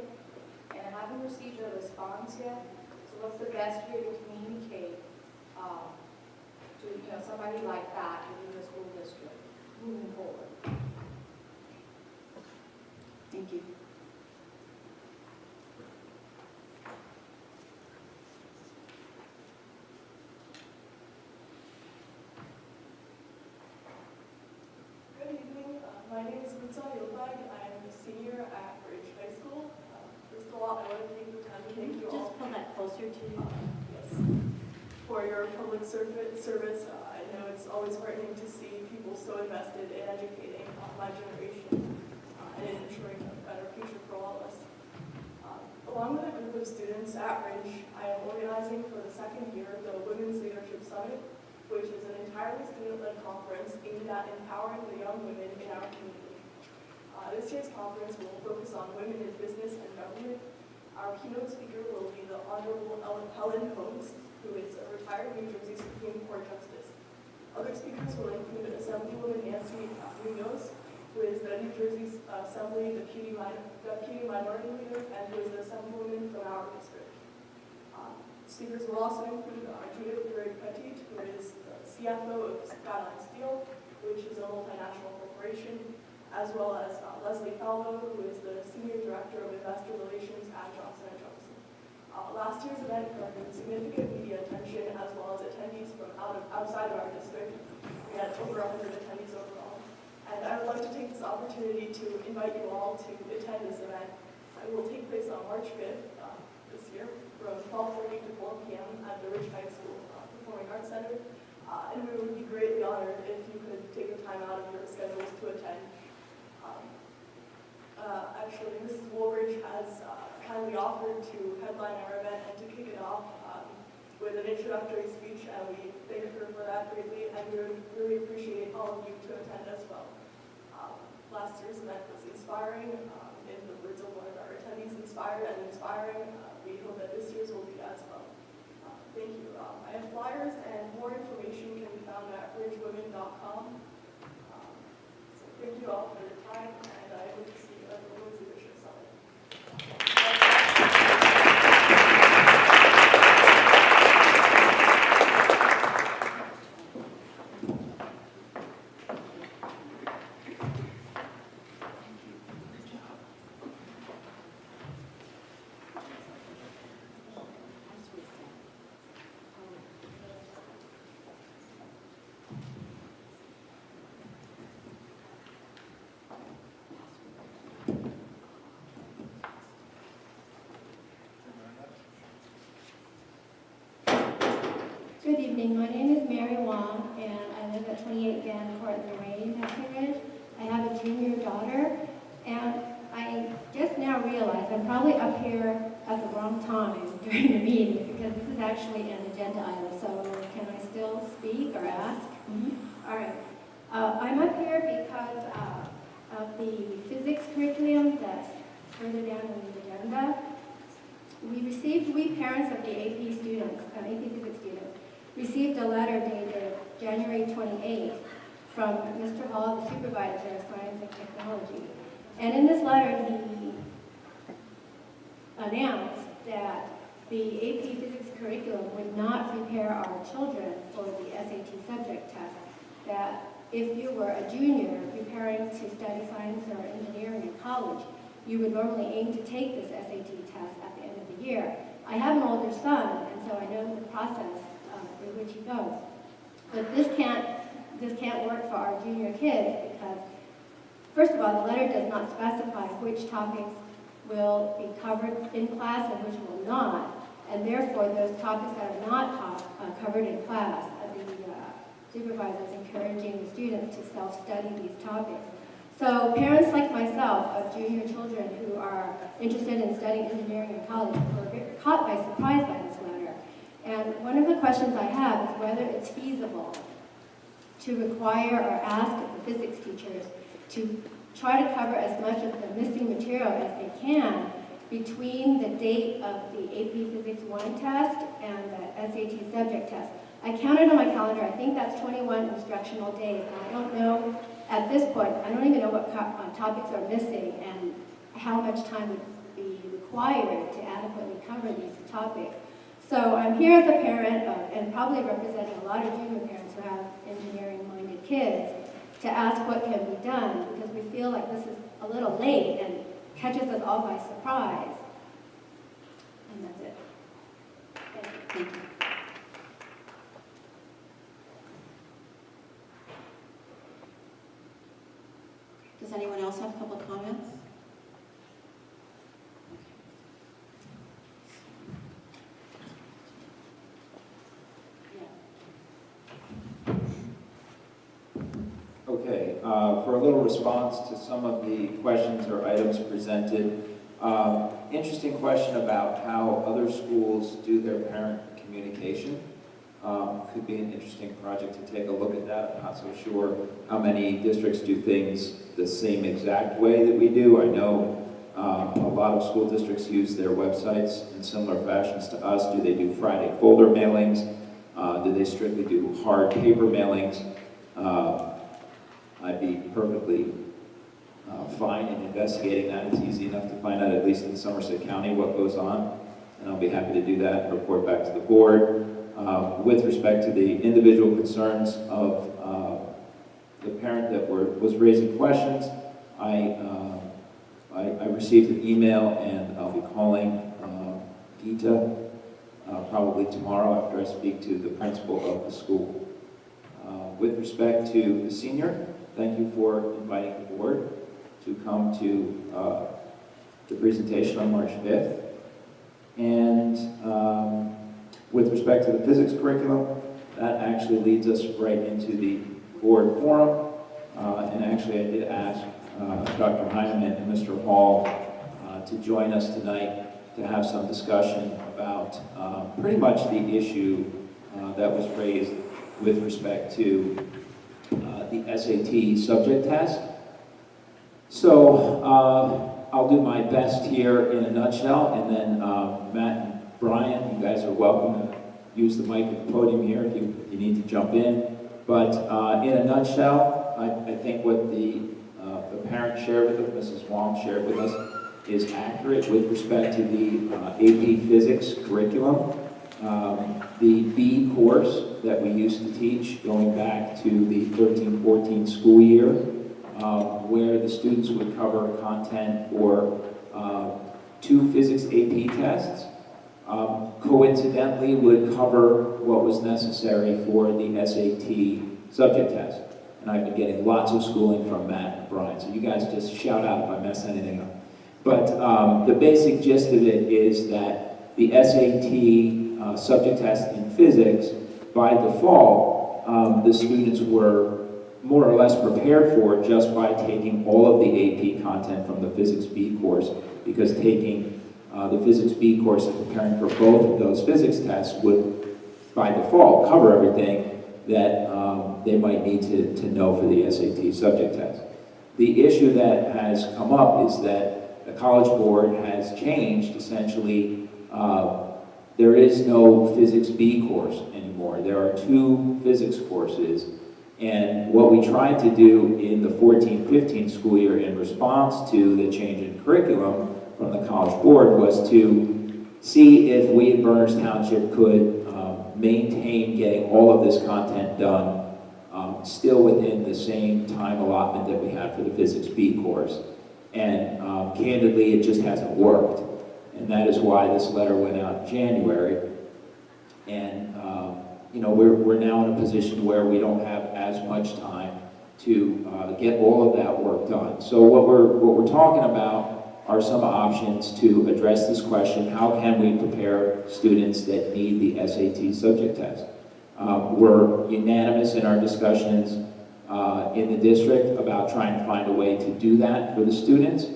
and I haven't received a response yet. So what's the best way to communicate to, you know, somebody like that within the school district moving forward? Thank you. Good evening. My name is Lutza Yobag. I am a senior at Ridge High School. First of all, I want to take the time to thank you all. Just pull that closer to you. Yes. For your public service. I know it's always heartening to see people so invested in educating my generation and in ensuring a better future for all of us. Along with a group of students at Ridge, I am organizing for the second year the Women's Leadership Summit, which is an entirely student-led conference aimed at empowering the young women in our community. This year's conference will focus on women in business and government. Our keynote speaker will be the Honorable Helen Holmes, who is a retired New Jersey Supreme Court Justice. Other speakers will include Assemblywoman Nancy Munoz, who is the New Jersey Assembly Deputy Minority Leader, and who is the Assemblywoman from our district. Speakers will also include Judith Petit, who is the CFO of Skyline Steel, which is a multinational corporation, as well as Leslie Falvo, who is the Senior Director of Investor Relations at Johnson & Johnson. Last year's event garnered significant media attention, as well as attendees from outside of our district. We had over 100 attendees overall. And I would like to take this opportunity to invite you all to attend this event. It will take place on March 5th this year from 12:30 to 4 p.m. at the Ridge High School Performing Arts Center. And we would be greatly honored if you could take the time out of your schedules to attend. Actually, Mrs. Woolridge has kindly offered to headline our event and to kick it off with an introductory speech, and we thank her for that greatly, and we would really appreciate all of you to attend as well. inspiring. In the words of one of our attendees, inspired and inspiring. We hope that this year's will be as well. Thank you. I have flyers and more information can be found at bridgewomen.com. So thank you all for your time, and I hope to see you at the Women's Leadership Summit. Good evening. My name is Mary Wong, and I live at 28 Van Court, Lorraine, in Ridge. I have a junior daughter, and I just now realized I'm probably up here at the wrong time during the meeting because this is actually an agenda item. So can I still speak or ask? All right. I'm up here because of the physics curriculum that's further down in the agenda. We parents of the AP students, AP physics students, received a letter dated January 28th from Mr. Hall, the supervisor of science and technology. And in this letter, he announced that the AP physics curriculum would not prepare our children for the SAT subject test, that if you were a junior preparing to study science or engineering in college, you would normally aim to take this SAT test at the end of the year. I have an older son, and so I know the process through which he goes. But this can't work for our junior kids because, first of all, the letter does not specify which topics will be covered in class and which will not, and therefore those topics that are not covered in class, the supervisor is encouraging the students to self-study these topics. So parents like myself of junior children who are interested in studying engineering in college were caught by surprise by this letter. And one of the questions I have is whether it's feasible to require or ask the physics teachers to try to cover as much of the missing material as they can between the date of the AP Physics 1 test and the SAT subject test. I counted on my calendar, I think that's 21 instructional days, and I don't know, at this point, I don't even know what topics are missing and how much time would be required to adequately cover these topics. So I'm here as a parent and probably representing a lot of junior parents who have engineering-minded kids to ask what can be done because we feel like this is a little late and catches us all by surprise. And that's it. Thank you. Does anyone else have public comments? Okay, for a little response to some of the questions or items presented. Interesting question about how other schools do their parent communication. Could be an interesting project to take a look at that. I'm not so sure how many districts do things the same exact way that we do. I know a lot of school districts use their websites in similar fashions to us. Do they do Friday folder mailings? Do they strictly do hard paper mailings? I'd be perfectly fine in investigating that. It's easy enough to find out, at least in Somerset County, what goes on. And I'll be happy to do that and report back to the board. With respect to the individual concerns of the parent that was raising questions, I received an email and I'll be calling Gita probably tomorrow after I speak to the principal of the school. With respect to the senior, thank you for inviting the board to come to the presentation on March 5th. And with respect to the physics curriculum, that actually leads us right into the board forum. And actually I did ask Dr. Heineman and Mr. Hall to join us tonight to have some discussion about pretty much the issue that was raised with respect to the SAT subject test. So I'll do my best here in a nutshell, and then Matt and Brian, you guys are welcome to use the mic at the podium here if you need to jump in. But in a nutshell, I think what the parent shared with us, Mrs. Wong shared with us, is accurate with respect to the AP Physics curriculum. The B course that we used to teach going back to the 13-14 school year, where the students would cover content for 2 physics AP tests, coincidentally would cover what was necessary for the SAT subject test. And I've been getting lots of schooling from Matt and Brian, so you guys just shout out if I mess anything up. But the basic gist of it is that the SAT subject test in physics, by default, the students were more or less prepared for just by taking all of the AP content from the Physics B course, because taking the Physics B course and preparing for both of those physics tests would, by default, cover everything that they might need to know for the SAT subject test. The issue that has come up is that the College Board has changed, essentially. There is no Physics B course anymore. There are 2 physics courses. And what we tried to do in the 14-15 school year in response to the change in curriculum from the College Board was to see if we in Berners Township could maintain getting all of this content done still within the same time allotment that we had for the Physics B course. And candidly, it just hasn't worked. And that is why this letter went out in January. And you know, we're now in a position where we don't have as much time to get all of that work done. So what we're talking about are some options to address this question: how can we prepare students that need the SAT subject test? We're unanimous in our discussions in the district about trying to find a way to do that for the students.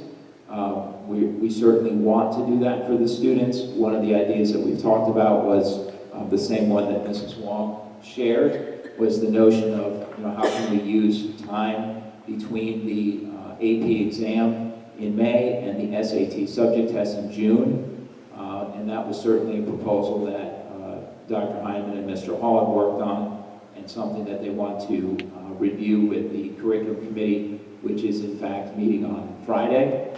We certainly want to do that for the students. One of the ideas that we've talked about was the same one that Mrs. Wong shared, was the notion of, you know, how can we use time between the AP exam in May and the SAT subject test in June. And that was certainly a proposal that Dr. Hyman and Mr. Hall have worked on, and something that they want to review with the curriculum committee, which is in fact meeting on Friday.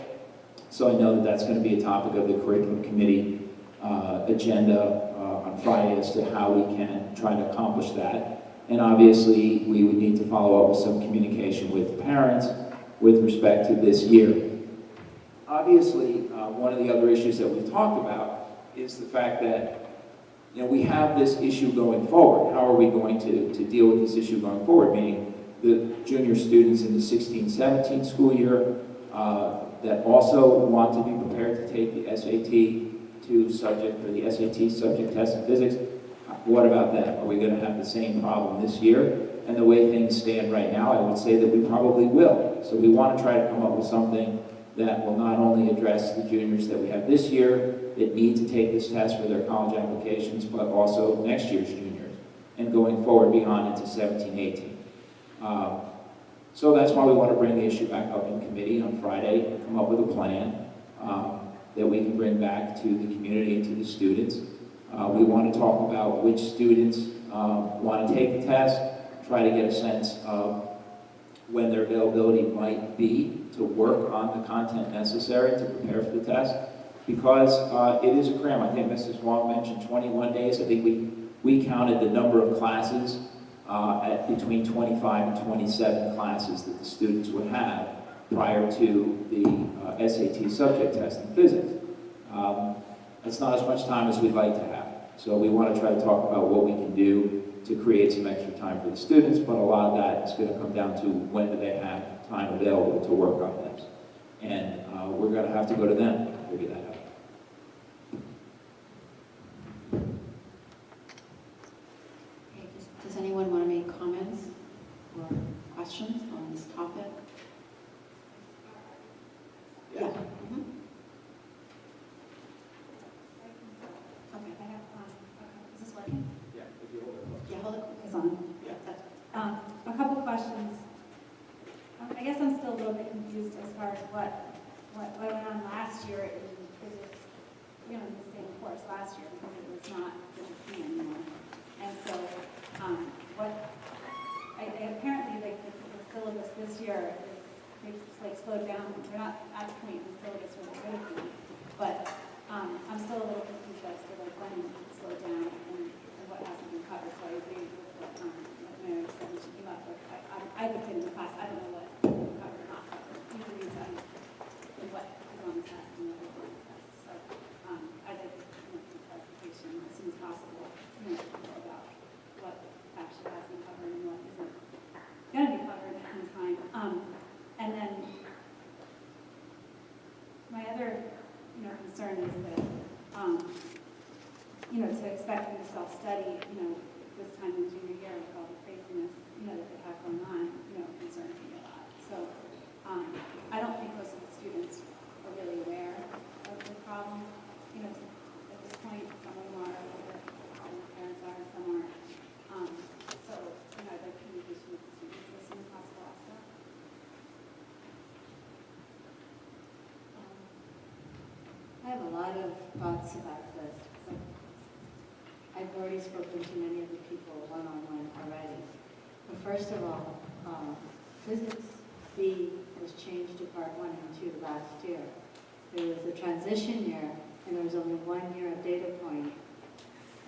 So I know that that's going to be a topic of the curriculum committee agenda on Friday as to how we can try to accomplish that. And obviously, we would need to follow up with some communication with parents with respect to this year. Obviously, one of the other issues that we've talked about is the fact that, you know, we have this issue going forward. How are we going to deal with this issue going forward? Meaning the junior students in the 16-17 school year that also want to be prepared to take the SAT subject for the SAT subject test in physics. What about them? Are we going to have the same problem this year? And the way things stand right now, I would say that we probably will. So we want to try to come up with something that will not only address the juniors that we have this year that need to take this test for their college applications, but also next year's juniors, and going forward beyond into 17-18. So that's why we want to bring the issue back up in committee on Friday and come up with a plan that we can bring back to the community and to the students. We want to talk about which students want to take the test, try to get a sense of when their availability might be to work on the content necessary to prepare for the test, because it is a cram. I think Mrs. Wong mentioned 21 days. I think we counted the number of classes at between 25 and 27 classes that the students would have prior to the SAT subject test in physics. It's not as much time as we'd like to have. So we want to try to talk about what we can do to create some extra time for the students, but a lot of that is going to come down to when do they have time available to work on this. And we're going to have to go to them to figure that out. Okay, does anyone want to make comments or questions on this topic? Yeah. Mm-hmm. Okay. I have, is this working? Yeah, if you hold it. Yeah, hold it. It's on. Yeah, that's A couple questions. I guess I'm still a little little bit confused as far as what went on last year in physics, you know, in the same course last year, because it was not physics B anymore. And so, apparently, like, the syllabus this year is, they've like slowed down. They're not at the point in the syllabus where they would have been. But I'm still a little confused as to like when it slowed down and what hasn't been covered. So I agree with what Mary said when she came up. Like, I've been in the class, I don't know what covered or not covered. Usually it's what is on the test and what is on the test. So I'd like some clarification as soon as possible, about what actually has been covered and what isn't going to be covered in time. And then my other, concern is that, to expect them to self-study, this time in junior year with all the craziness, that they have going on, concerns me a lot. So I don't think most of the students are really aware of the problem. At this point, some of them are, some of the parents are, some aren't. So, I'd like communication with the students as soon as possible also. I have a lot of thoughts about this. I've already spoken to many of the people one-on-one already. But first of all, Physics B was changed to Part 1 and 2 last year. There was a transition year, and there was only 1 year of data point.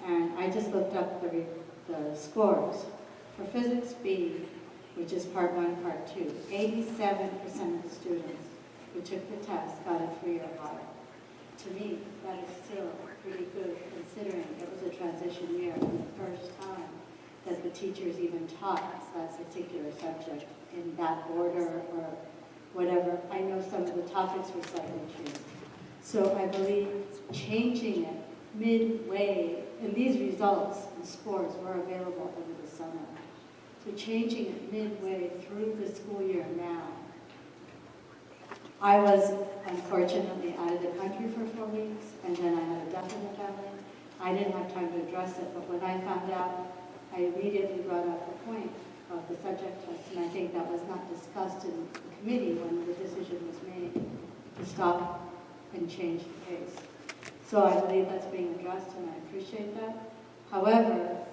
And I just looked up the scores. For Physics B, which is Part 1, Part 2, 87% of the students who took the test got a 3 or higher. To me, that is still pretty good considering it was a transition year and the first time that the teachers even taught that particular subject in that order or whatever. I know some of the topics were slightly changed. So I believe changing it midway, and these results and scores were available over the summer. So changing it midway through the school year now. I was unfortunately out of the country for 4 weeks, and then I had a death in the family. I didn't have time to address it, but when I found out, I immediately brought up the point of the subject test, and I think that was not discussed in the committee when the decision was made to stop and change the pace. So I believe that's being addressed, and I appreciate that. However,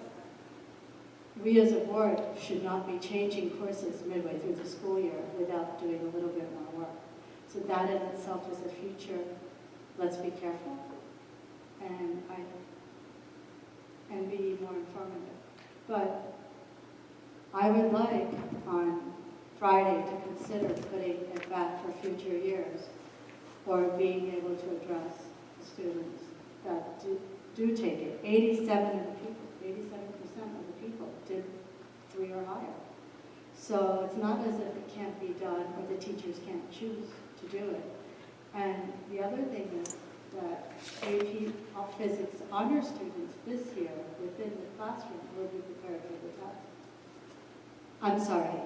we as a board should not be changing courses midway through the school year without doing a little bit more work. So that in itself is a future, let's be careful and be more informative. But I would like on Friday to consider putting it back for future years or being able to address the students that do take it. 87% of the people did 3 or higher. So it's not as if it can't be done or the teachers can't choose to do it. And the other thing is that AP Physics honor students this year within the classroom will be prepared for the test. I'm sorry,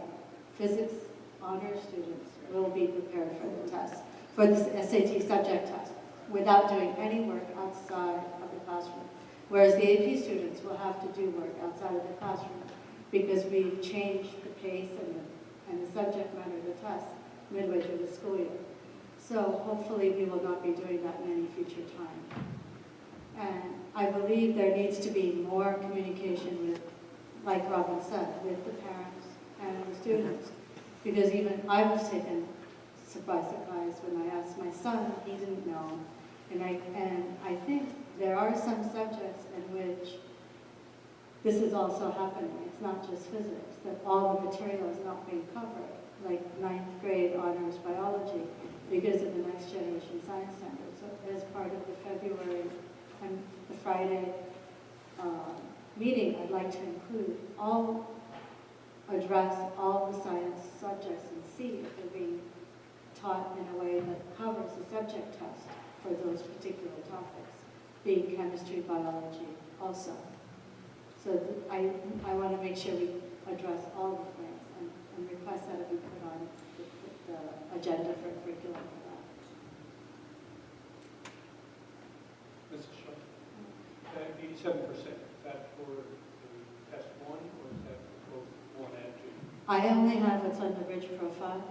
Physics honor students will be prepared for the test, for the SAT subject test, without doing any work outside of the classroom. Whereas the AP students will have to do work outside of the classroom because we've changed the pace and the subject matter of the test midway through the school year. So hopefully we will not be doing that in any future time. And I believe there needs to be more communication with, like Robin said, with the parents and the students. Because even I was taken by surprise when I asked my son, he didn't know. And I think there are some subjects in which this is also happening. It's not just physics, that all the material is not being covered, like 9th grade honors biology, because of the Next Generation Science Standard. So as part of the February and the Friday meeting, I'd like to address all the science subjects and see if they're being taught in a way that covers the subject test for those particular topics, being chemistry, biology also. So I want to make sure we address all the things and request that it be put on the agenda for curriculum for that. Mrs. Shaw? 87%, is that for the test 1 or is that for both 1 and 2? I only have what's on the Ridge profile.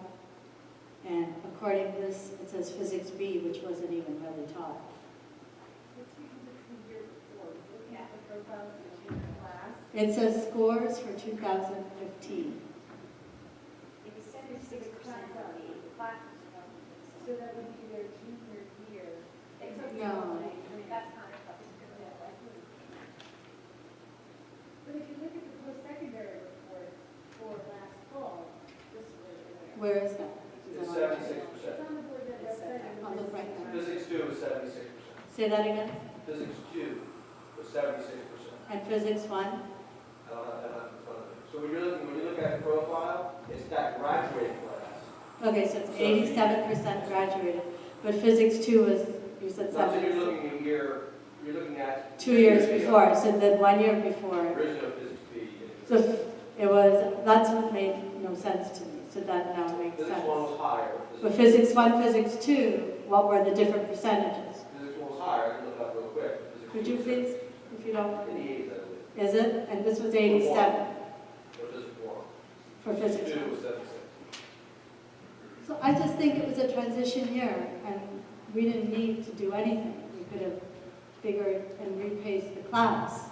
according to this, it says Physics B, which wasn't even really taught. It's because it's the year before. Looking at the profile of the junior class, It says scores for 2015. it was 76% of the classes. So that would be their junior year. Except for No. that's not a tough. But if you look at the post-secondary report for last fall, this is where Where is that? It's Is that on- 76%. it's on the board that website. I'll look right now. Physics 2 was 76%. Say that again? Physics 2 was 76%. And Physics 1? I don't have that in front of me. So when you look at the profile, it's that graduating class. Okay, so it's 87% graduated, but Physics 2 was, you said No, so 70. you're looking at 2 years before, so then 1 year before. original Physics B. So it was, that's what made no sense to me, so that now makes Physics sense. 1 was higher. But Physics 1, Physics 2, what were the different percentages? Physics 1 was higher. I can look it up real quick. Physics Could 2 you was please, if you don't in the mind? 80s, I believe. Is it? And this was 87 For Physics 1. for Physics 2 1. was 76. So I just think it was a transition year, and we didn't need to do anything. We could have figured and repaced the class.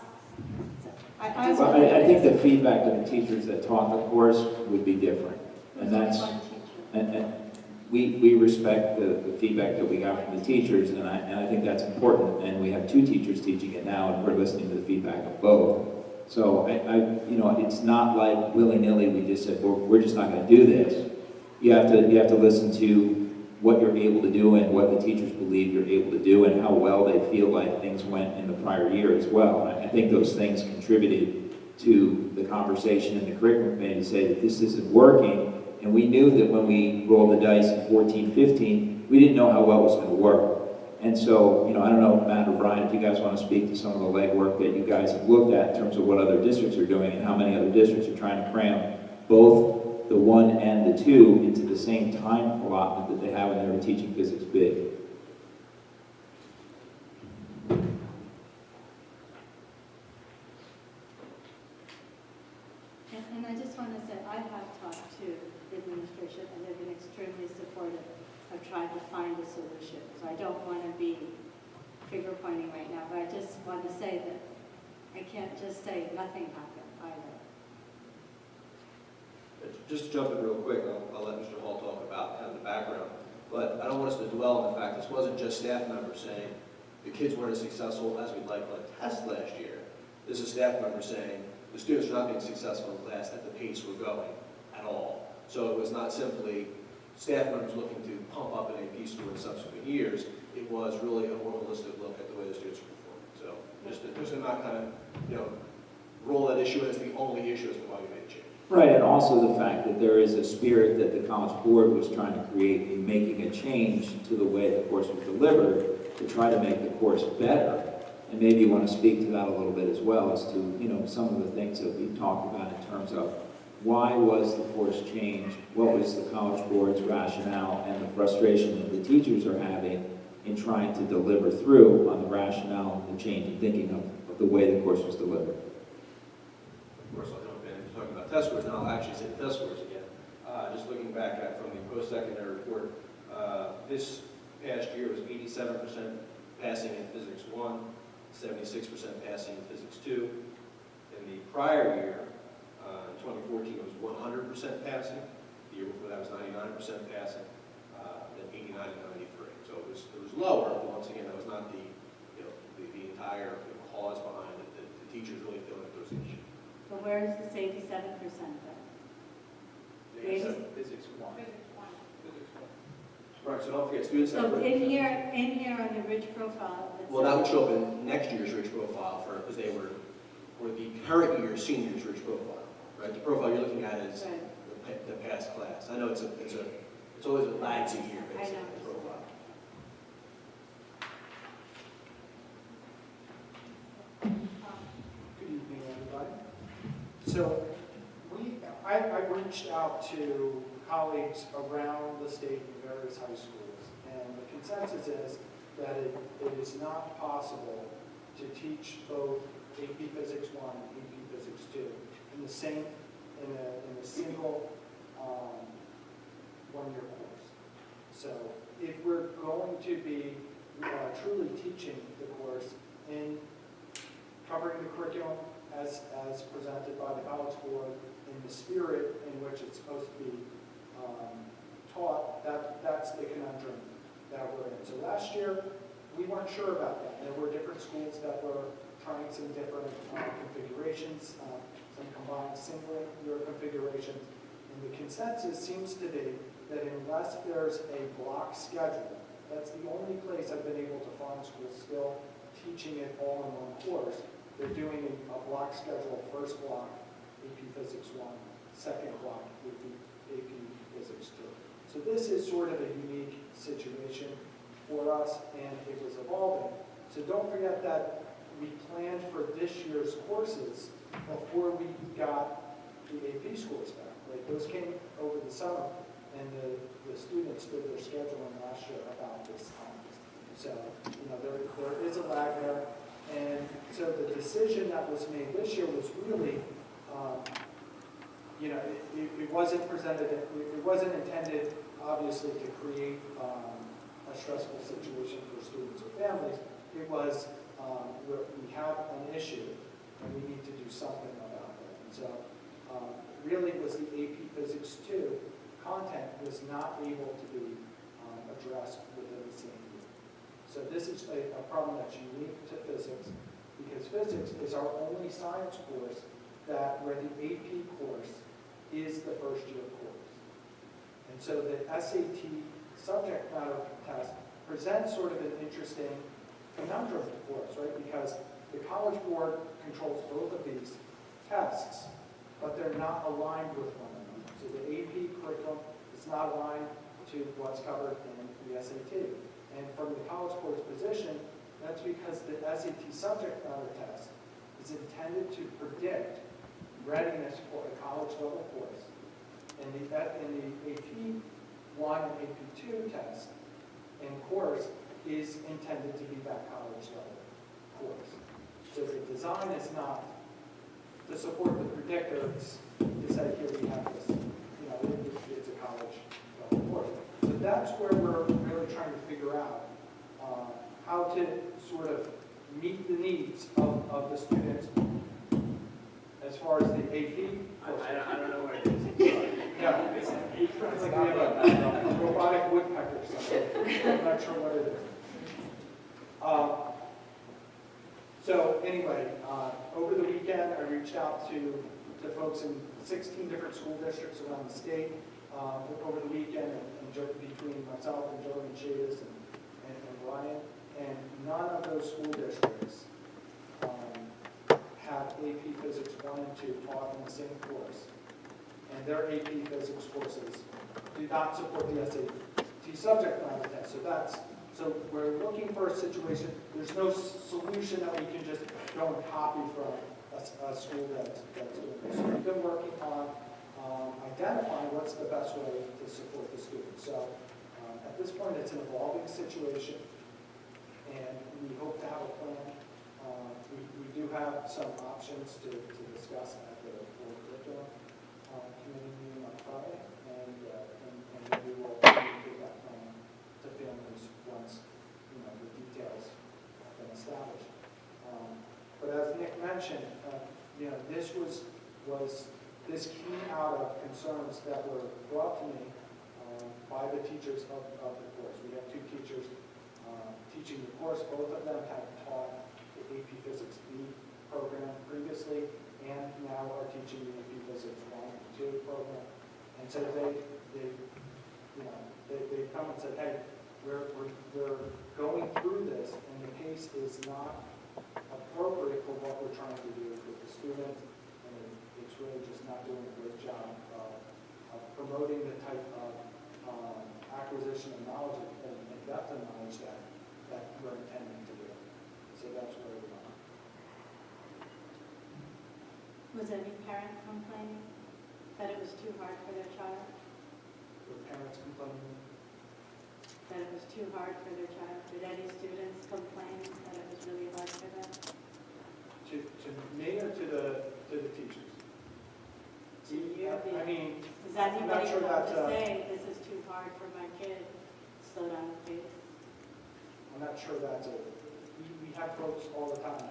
So I was Well, wondering- I think the feedback of the teachers that taught the course would be different. And that's, One teacher. and we respect the feedback that we got from the teachers, and I think that's important. And we have 2 teachers teaching it now, and we're listening to the feedback of both. So you know, it's not like willy-nilly we just said, we're just not going to do this. You have to listen to what you're able to do and what the teachers believe you're able to do and how well they feel like things went in the prior year as well. And I think those things contributed to the conversation in the curriculum committee to say that this isn't working. And we knew that when we rolled the dice in 14-15, we didn't know how well it was going to work. And so, you know, I don't know, Matt or Brian, if you guys want to speak to some of the legwork that you guys have looked at in terms of what other districts are doing and how many other districts are trying to cram both the 1 and the 2 into the same time allotment that they have when they were teaching Physics B. And I just want to say, I have talked to the administration, and they've been extremely supportive of trying to find a solution. So I don't want to be finger pointing right now, but I just want to say that I can't just say nothing happened either. Just to jump in real quick, I'll let Mr. Hall talk about kind of the background, but I don't want us to dwell on the fact this wasn't just staff members saying the kids weren't as successful as we'd like on a test last year. This is staff members saying the students are not being successful in class at the pace we're going at all. So it was not simply staff members looking to pump up an AP score in subsequent years. It was really a more holistic look at the way the students were performing. So just to not kind of, you know, roll that issue as the only issue as to why we made a change. Right, and also the fact that there is a spirit that the College Board was trying to create in making a change to the way the course was delivered to try to make the course better. And maybe you want to speak to that a little bit as well as to, you know, some of the things that we've talked about in terms of why was the course changed, what was the College Board's rationale, and the frustration that the teachers are having in trying to deliver through on the rationale and the change in thinking of the way the course was delivered. Of course, I'll jump in talking about test scores, and I'll actually say the test scores again. Just looking back at from the post-secondary report, this past year was 87% passing in Physics 1, 76% passing in Physics 2. In the prior year, in 2014, it was 100% passing. The year before that was 99% passing, then 89 and 93. So it was lower, but once again, that was not the, you know, the entire cause behind it. The teachers really feeling that there was an issue. But where is this 87% then? Physics 1. Right, so don't forget, students have... So in here on the Ridge profile, it Well, that would says- show up in next year's Ridge profile because they were the current year's seniors Ridge profile, right? The profile you're looking at is Right. the past class. I know it's always a lags a year, I basically, know. the profile. Good evening, everybody. So I reached out to colleagues around the state in various high schools, and the consensus is that it is not possible to teach both AP Physics 1 and AP Physics 2 in the same, in a single one-year course. So if we're going to be truly teaching the course in covering the curriculum as presented by the College Board in the spirit in which it's supposed to be taught, that's the conundrum that we're in. So last year, we weren't sure about that. There were different schools that were trying some different configurations, some combined single-year configurations. And the consensus seems to be that unless there's a block schedule, that's the only place I've been able to find schools still teaching it all in one course. They're doing a block schedule, first block, AP Physics 1, second block, AP Physics 2. So this is sort of a unique situation for us, and it was evolving. So don't forget that we planned for this year's courses before we got the AP scores back. Right? Those came over the summer, and the students did their scheduling last year about this time. So, there is a lag there. And so the decision that was made this year was really, it wasn't presented, it wasn't intended, obviously, to create a stressful situation for students or families. It was, we have an issue, and we need to do something about it. And so, really, it was the AP Physics 2 content was not able to be addressed within the same year. So this is a problem that's unique to physics, because physics is our only science course where the AP course is the first year course. And so the SAT subject matter test presents sort of an interesting conundrum for us, right? Because the College Board controls both of these tests, but they're not aligned with one another. So the AP curriculum is not aligned to what's covered in the SAT. And from the College Board's position, that's because the SAT subject matter test is intended to predict readiness for a college level course. And the AP 1 and AP 2 test and course is intended to be that college level course. So the design is not to support the predictor, it's to say here we have this, it's a college level course. So that's where we're really trying to figure out how to sort of meet the needs of the students as far as the AP. I don't know what it is. Yeah, it's like we have a robotic woodpecker or something. I'm not sure what it is. So anyway, over the weekend, I reached out to folks in 16 different school districts around the state over the weekend, and between myself and Joey and Shadis and Brian, and none of those school districts have AP Physics 1 and 2 taught in the same course. And their AP Physics courses do not support the SAT subject matter test. So we're looking for a situation. There's no solution that we can just go and copy from a school that's doing this. So we've been working on identifying what's the best way to support the students. So at this point, it's an evolving situation, and we hope to have a plan. We do have some options to discuss at the board curriculum committee meeting on Friday, and then we will communicate that plan to families once the details have been established. But as Nick mentioned, this came out of concerns that were brought to me by the teachers of the course. We have two teachers teaching the course. Both of them have taught the AP Physics B program previously, and now are teaching the AP Physics 1 and 2 program. And so they come and said, hey, we're going through this, and the pace is not appropriate for what we're trying to do with the students, and it's really just not doing a great job of promoting the type of acquisition of knowledge and depth of knowledge that we're intending to do. So that's where we are. Was any parent complaining that it was too hard for their child? Were parents complaining? That it was too hard for their child? Did any students complain that it was really hard for them? To me or to the teachers? To you? I mean, Does I'm not anybody sure come that's to say, this is too hard for my kid? slow down the pace? I'm not sure that's we have folks all the time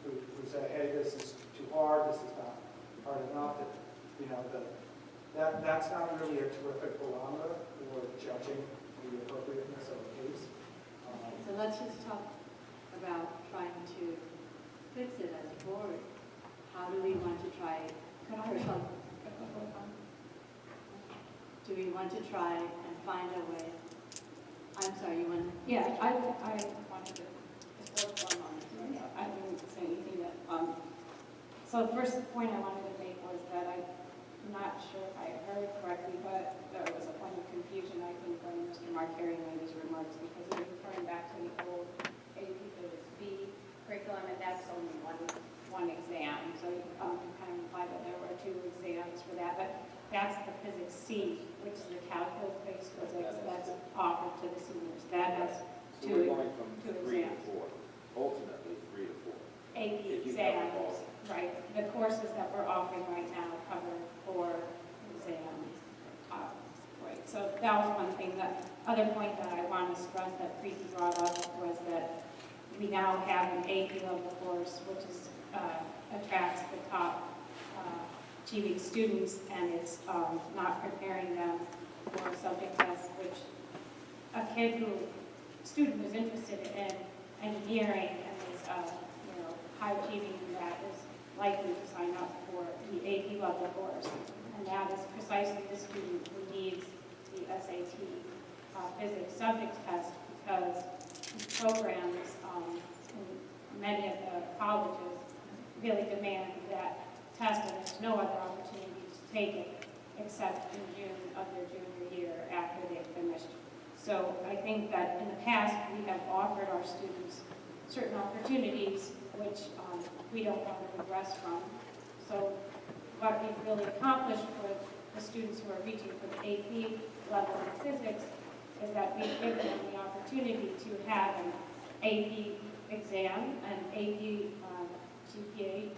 who say, hey, this is too hard, this is not hard enough. That's not really a terrific barometer for judging the appropriateness of a case. So let's just talk about trying to fix it as a board. How do we want to try, do we want to try and find a way? I'm sorry, you want to? Yeah, I wanted to just work on it. I didn't say anything that, so the first point I wanted to make was that I'm not sure if I heard correctly, but there was a point of confusion, I think, when Mr. Markari made his remarks, because he was referring back to the old AP Physics B curriculum, and that's only one exam. So you can kind of imply that there were 2 exams for that, but that's the Physics C, which is the calculus-based physics that's offered to the seniors. That has So 2 we're going from two 3 to exams. 4, ultimately 3 to 4. AP If you cover all exams, right. The courses that we're offering right now cover 4 exams. Right. So that was one thing. The other point that I want to stress that Preeti brought up was that we now have an AP level course, which is attracts the top achieving students, and it's not preparing them for subject tests, which a student who's interested in engineering and is high achieving in that is likely to sign up for the AP level course, and that is precisely the student who needs the SAT physics subject test, because programs in many of the colleges really demand that test, and there's no other opportunity to take it except in June of their junior year after they've finished. So I think that in the past, we have offered our students certain opportunities which we don't want to regress from. So what we've really accomplished for the students who are reaching for the AP level in physics is that we've given them the opportunity to have an AP exam, an AP GPA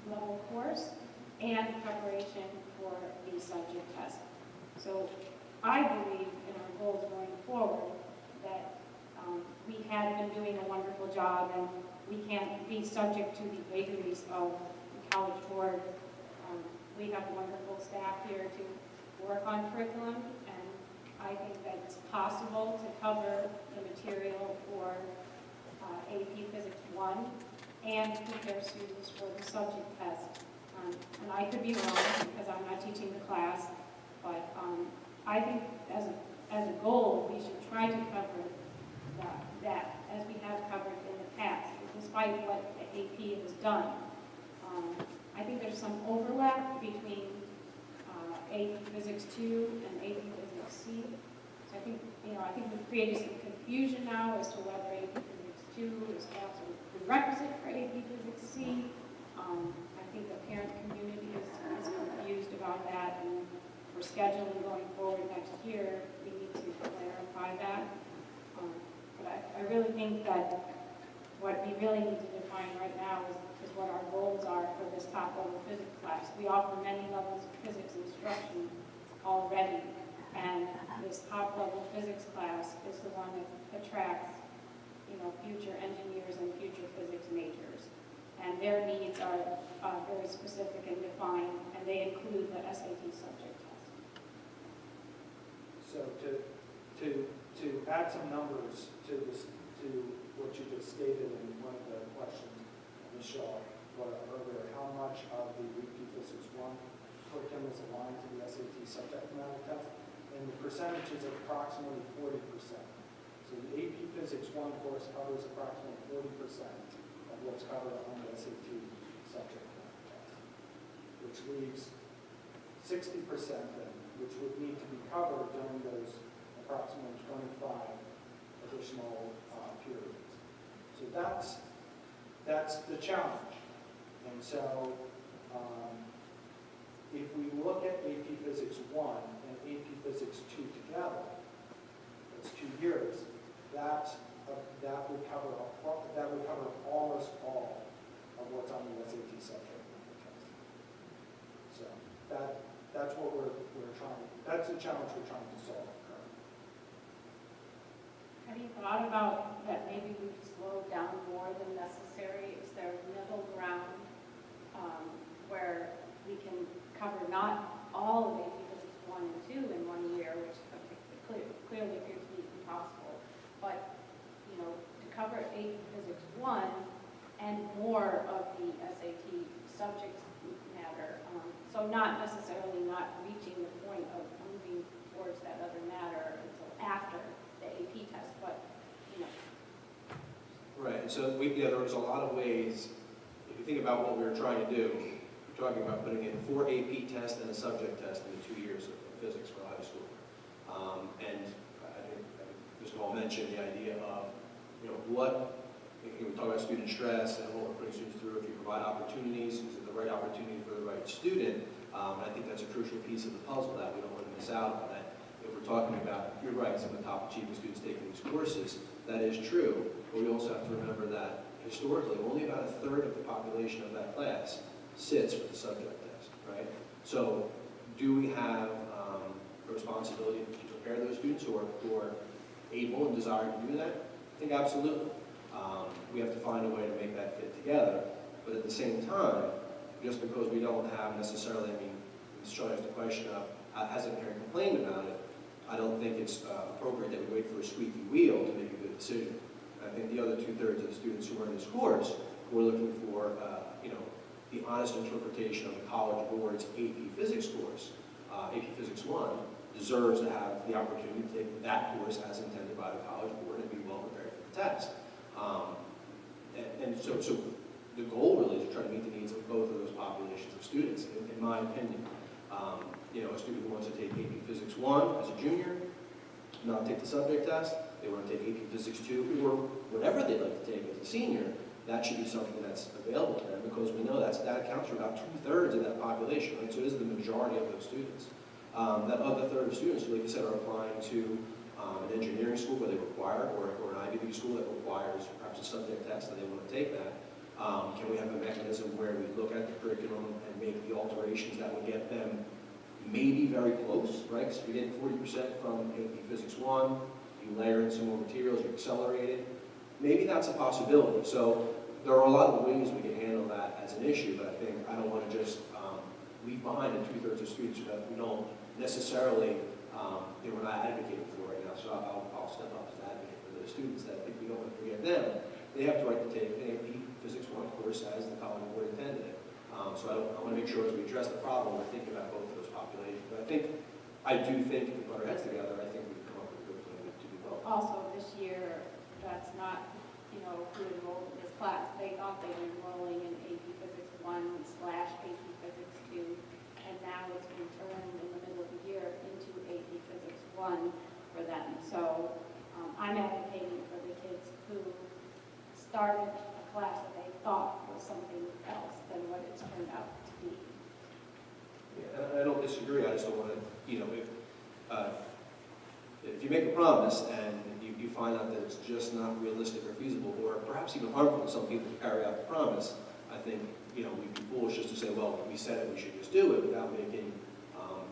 level course, and preparation for the subject test. So I believe in our goals going forward that we have been doing a wonderful job, and we can't be subject to the vagaries of the College Board. We have wonderful staff here to work on curriculum, and I think that it's possible to cover the material for AP Physics 1 and prepare students for the subject test. And I could be wrong because I'm not teaching the class, but I think as a goal, we should try to cover that as we have covered in the past, despite what the AP has done. I think there's some overlap between AP Physics 2 and AP Physics C. So I think we've created some confusion now as to whether AP Physics 2 is also a prerequisite for AP Physics C. I think the parent community is confused about that, and for scheduling going forward next year, we need to clarify that. But I really think that what we really need to define right now is what our goals are for this top-level physics class. We offer many levels of physics instruction already, and this top-level physics class is the one that attracts, future engineers and future physics majors. And their needs are very specific and defined, and they include the SAT subject test. So to add some numbers to what you just stated in one of the questions, Michelle brought up earlier, how much of the AP Physics 1 curriculum is aligned to the SAT subject matter test, and the percentage is approximately 40%. So the AP Physics 1 course covers approximately 40% of what's covered on the SAT subject matter test, which leaves 60% then, which would need to be covered during those approximately 25 additional periods. So that's the challenge. And so if we look at AP Physics 1 and AP Physics 2 together, that's 2 years, that would cover almost all of what's on the SAT subject matter test. So that's what we're trying. That's the challenge we're trying to solve currently. any thought about that maybe we've slowed down more than necessary? Is there a middle ground where we can cover not all of AP Physics 1 and 2 in 1 year, which clearly appears to be impossible, but, you know, to cover AP Physics 1 and more of the SAT subject matter. So not necessarily not reaching the point of moving towards that other matter until after the AP test, but, you know. Right, and so there was a lot of ways, if you think about what we were trying to do, we're talking about putting in 4 AP tests and a subject test in the 2 years of physics for high school. And I think Mr. Hall mentioned the idea of, you know, we talk about student stress and what we're putting students through. If you provide opportunities, is it the right opportunity for the right student? And I think that's a crucial piece of the puzzle that we don't want to miss out on. That if we're talking about, you're right, some of the top achieving students taking these courses, that is true. But we also have to remember that historically, only about 1/3 of the population of that class sits for the subject test, right? So do we have a responsibility to prepare those students who are able and desire to do that? I think absolutely. We have to find a way to make that fit together. But at the same time, just because we don't have necessarily, I mean, Ms. Shaw asked the question of, has a parent complained about it? I don't think it's appropriate that we wait for a squeaky wheel to make a good decision. I think the other 2/3 of the students who are in this course, we're looking for, you know, the honest interpretation of the College Board's AP Physics course. AP Physics 1 deserves to have the opportunity to take that course as intended by the College Board and be well prepared for the test. And so the goal really is to try to meet the needs of both of those populations of students, in my opinion. You know, a student who wants to take AP Physics 1 as a junior, not take the subject test, they want to take AP Physics 2, or whatever they'd like to take as a senior, that should be something that's available to them, because we know that accounts for about 2/3 of that population, right? So it is the majority of those students. That other third of students, like you said, are applying to an engineering school where they require, or an Ivy League school that requires perhaps a subject test and they want to take that. Can we have a mechanism where we look at the curriculum and make the alterations that would get them maybe very close, right? Because if you get 40% from AP Physics 1, you layer in some more materials, you accelerate it. Maybe that's a possibility. So there are a lot of ways we can handle that as an issue, but I think I don't want to just leave behind the 2/3 of students that we don't necessarily, we're not advocating for right now. So I'll step up as an advocate for those students that I think we don't want to forget them. They have the right to take an AP Physics 1 course as the College Board intended it. So I want to make sure as we address the problem, we're thinking about both of those populations. But I do think if we put our heads together, I think we can come up with a good plan to do well. Also, this year, that's not, you know, who enrolled in this class. They thought they were enrolling in AP Physics 1/AP Physics 2, and now it's been turned in the middle of the year into AP Physics 1 for them. So I'm advocating for the kids who started a class that they thought was something else than what it's turned out to be. Yeah, I don't disagree. I just don't want to, you know, if you make a promise and you find out that it's just not realistic or feasible, or perhaps even harmful to some people to carry out the promise, I think, you know, we'd be foolish just to say, well, we said it, we should just do it, without making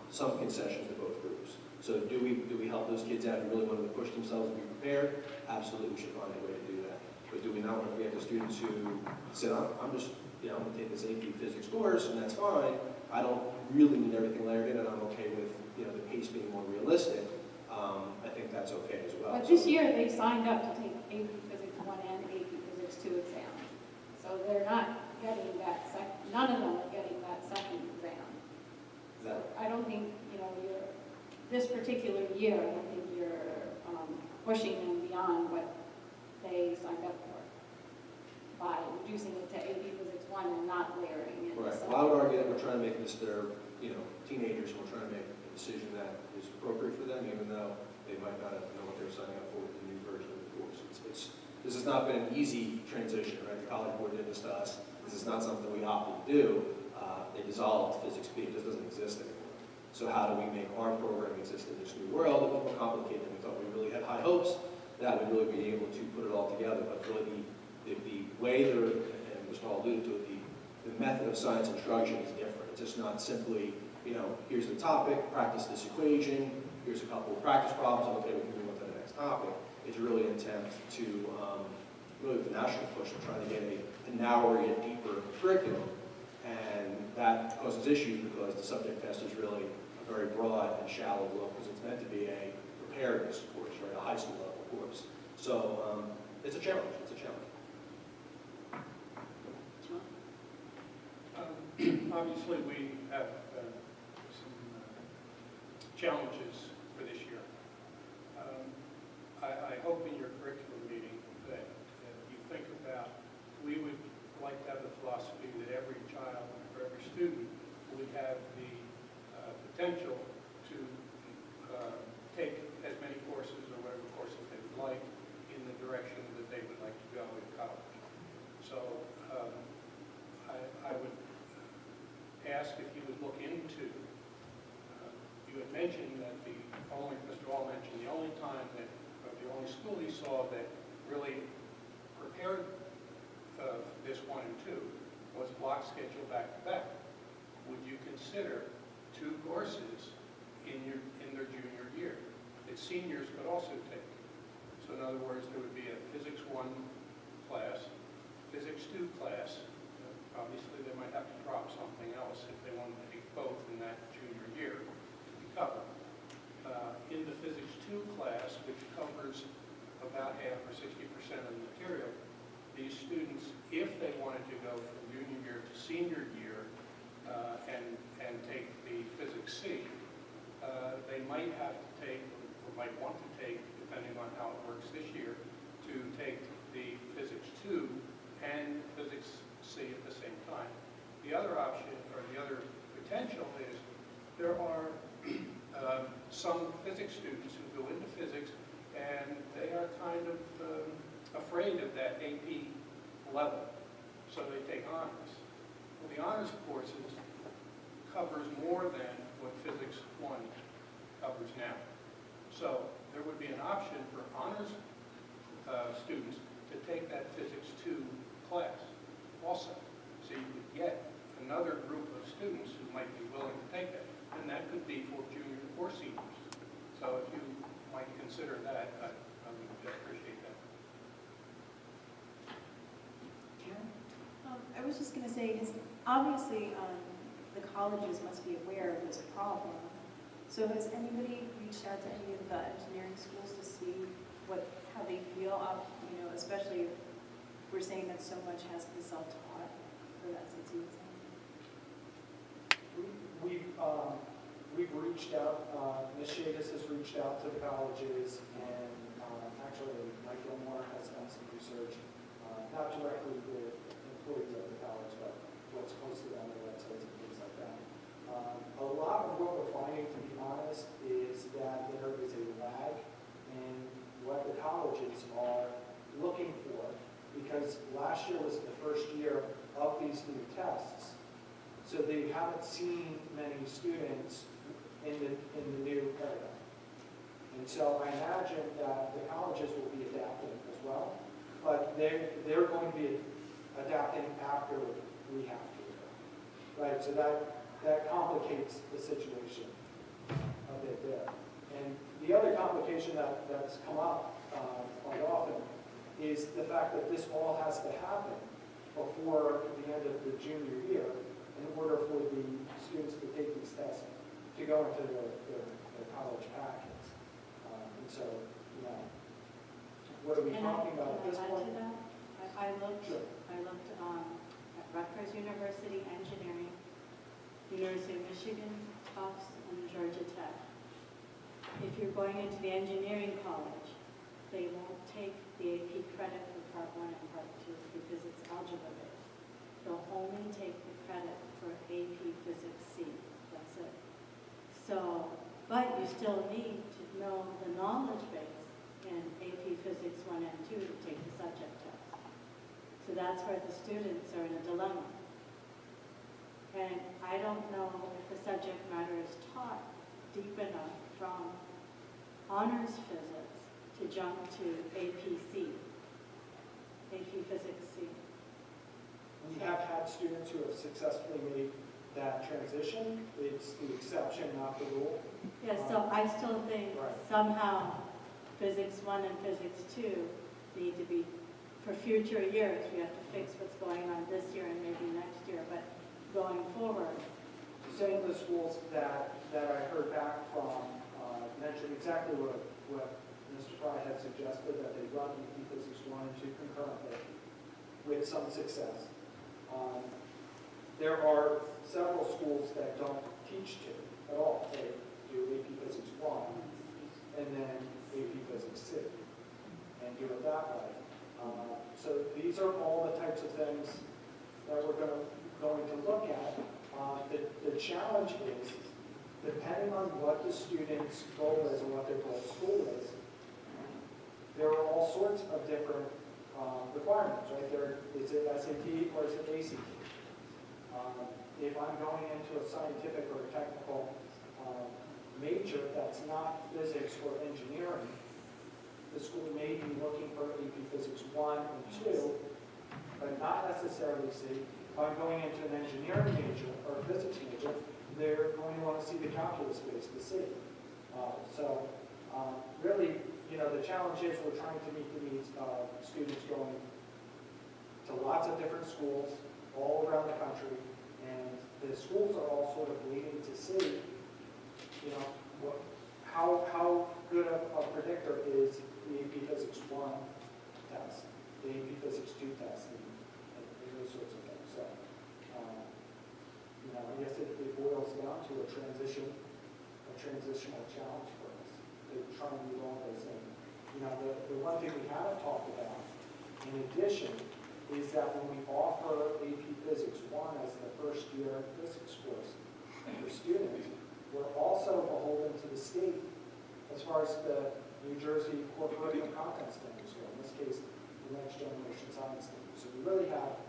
some concessions to both groups. So do we help those kids out who really want to push themselves and be prepared? Absolutely, we should find a way to do that. But do we not want to forget the students who said, I'm just, you know, I'm going to take this AP Physics course, and that's fine. I don't really need everything layered in, and I'm okay with, you know, the pace being more realistic. I think that's okay as well. But this year, they signed up to take AP Physics 1 and AP Physics 2 exams. So they're not getting that none of them are getting that second exam. So I don't think, you know, this particular year, I don't think you're pushing them beyond what they signed up for by reducing it to AP Physics 1 and not layering it. Right. Well, I would argue that we're trying to make this, they're, you know, teenagers, and we're trying to make a decision that is appropriate for them, even though they might not know what they're signing up for with the new version of the course. This has not been an easy transition, right? The College Board did this to us. This is not something we opted to do. They dissolved Physics B. It just doesn't exist anymore. So how do we make our program exist in this new world? It was more complicated than we thought. We really had high hopes that we'd really be able to put it all together. But really, the way they're, and Mr. Hall alluded to it, the method of science instruction is different. It's just not simply, you know, here's the topic, practice this equation, here's a couple of practice problems, okay, we can move on to the next topic, is really intent to, really the national push of trying to get a narrower yet deeper curriculum. And that causes issues because the subject test is really a very broad and shallow look, because it's meant to be a preparedness course, right, a high school level course. So it's a challenge, it's a challenge. Obviously, we have some challenges for this year. I hope in your curriculum meeting that you think about, we would like to have the philosophy that every child or every student would have the potential to take as many courses or whatever courses they would like in the direction that they would like to go in college. So I would ask if you would look into, you had mentioned that Mr. All mentioned the only time that, the only school he saw that really prepared this 1 and 2 was block schedule back to back. Would you consider 2 courses in their junior year that seniors could also take? So in other words, there would be a Physics 1 class, Physics 2 class. Obviously, they might have to drop something else if they wanted to take both in that junior year to be covered. In the Physics 2 class, which covers about half or 60% of the material, these students, if they wanted to go from junior year to senior year and take the Physics C, they might have to take, or might want to take, depending on how it works this year, to take the Physics 2 and Physics C at the same time. The other option, or the other potential, is there are some physics students who go into physics and they are kind of afraid of that AP level, so they take honors. Well, the honors courses covers more than what Physics 1 covers now. So there would be an option for honors students to take that Physics 2 class also. So you could get another group of students who might be willing to take that, and that could be for juniors or seniors. So if you might consider that, I would appreciate that. I was just going to say, obviously the colleges must be aware of this problem. So has anybody reached out to any of the engineering schools to see how they feel, especially if we're saying that so much has to be self-taught for the SAT exam? We've reached out, Ms. Shadis has reached out to the colleges, and actually Mike Gilmore has done some research, not directly with employees of the college, but what's posted on their websites and things like that. A lot of what we're finding, to be honest, is that there is a lag in what the colleges are looking for, because last year was the first year of these new tests. So they haven't seen many students in the new paradigm. And so I imagine that the colleges will be adapting as well, but they're going to be adapting after we have to, right? So that complicates the situation a bit there. And the other complication that's come up quite often is the fact that this all has to happen before the end of the junior year in order for the students to take these tests to go into their college packets. And so, what are we talking about at this point? I looked at Rutgers University Engineering, University of Michigan, Tufts, and Georgia Tech. If you're going into the engineering college, they won't take the AP credit for Part 1 and Part 2 because it's algebra based. They'll only take the credit for AP Physics C. That's it. So, but you still need to know the knowledge base in AP Physics 1 and 2 to take the subject test. So that's where the students are in a dilemma. And I don't know if the subject matter is taught deep enough from honors physics to jump to APC, AP Physics C. We have had students who have successfully made that transition. It's the exception, not the rule. Yeah, so I still think somehow Physics 1 and Physics 2 need to be, for future years, we have to fix what's going on this year and maybe next year, but going forward. Some of the schools that I heard back from mentioned exactly what Mr. Fry had suggested, that they run EP Physics 1 and 2 concurrently with some success. There are several schools that don't teach 2 at all. They do AP Physics 1 and then AP Physics 2 and do it that way. So these are all the types of things that we're going to look at. The challenge is, depending on what the student's goal is and what their goal school is, there are all sorts of different requirements, right? Is it SAT or is it ACT? If I'm going into a scientific or a technical major that's not physics or engineering, the school may be looking for AP Physics 1 and 2, but not necessarily C. If I'm going into an engineering major or a physics major, they're going to want to see the calculus base to see. Really, the challenge is we're trying to meet the needs of students going to lots of different schools all around the country, and the schools are all sort of waiting to see, how good a predictor is the AP Physics 1 test, the AP Physics 2 test, and those sorts of things. So, I guess it boils down to a transitional challenge for us to try and do all those things. The one thing we haven't talked about, in addition, is that when we offer AP Physics 1 as the first year physics course for students, we're also beholden to the state as far as the New Jersey core curriculum content standards go, in this case, the Next Generation Science Standards. So we really have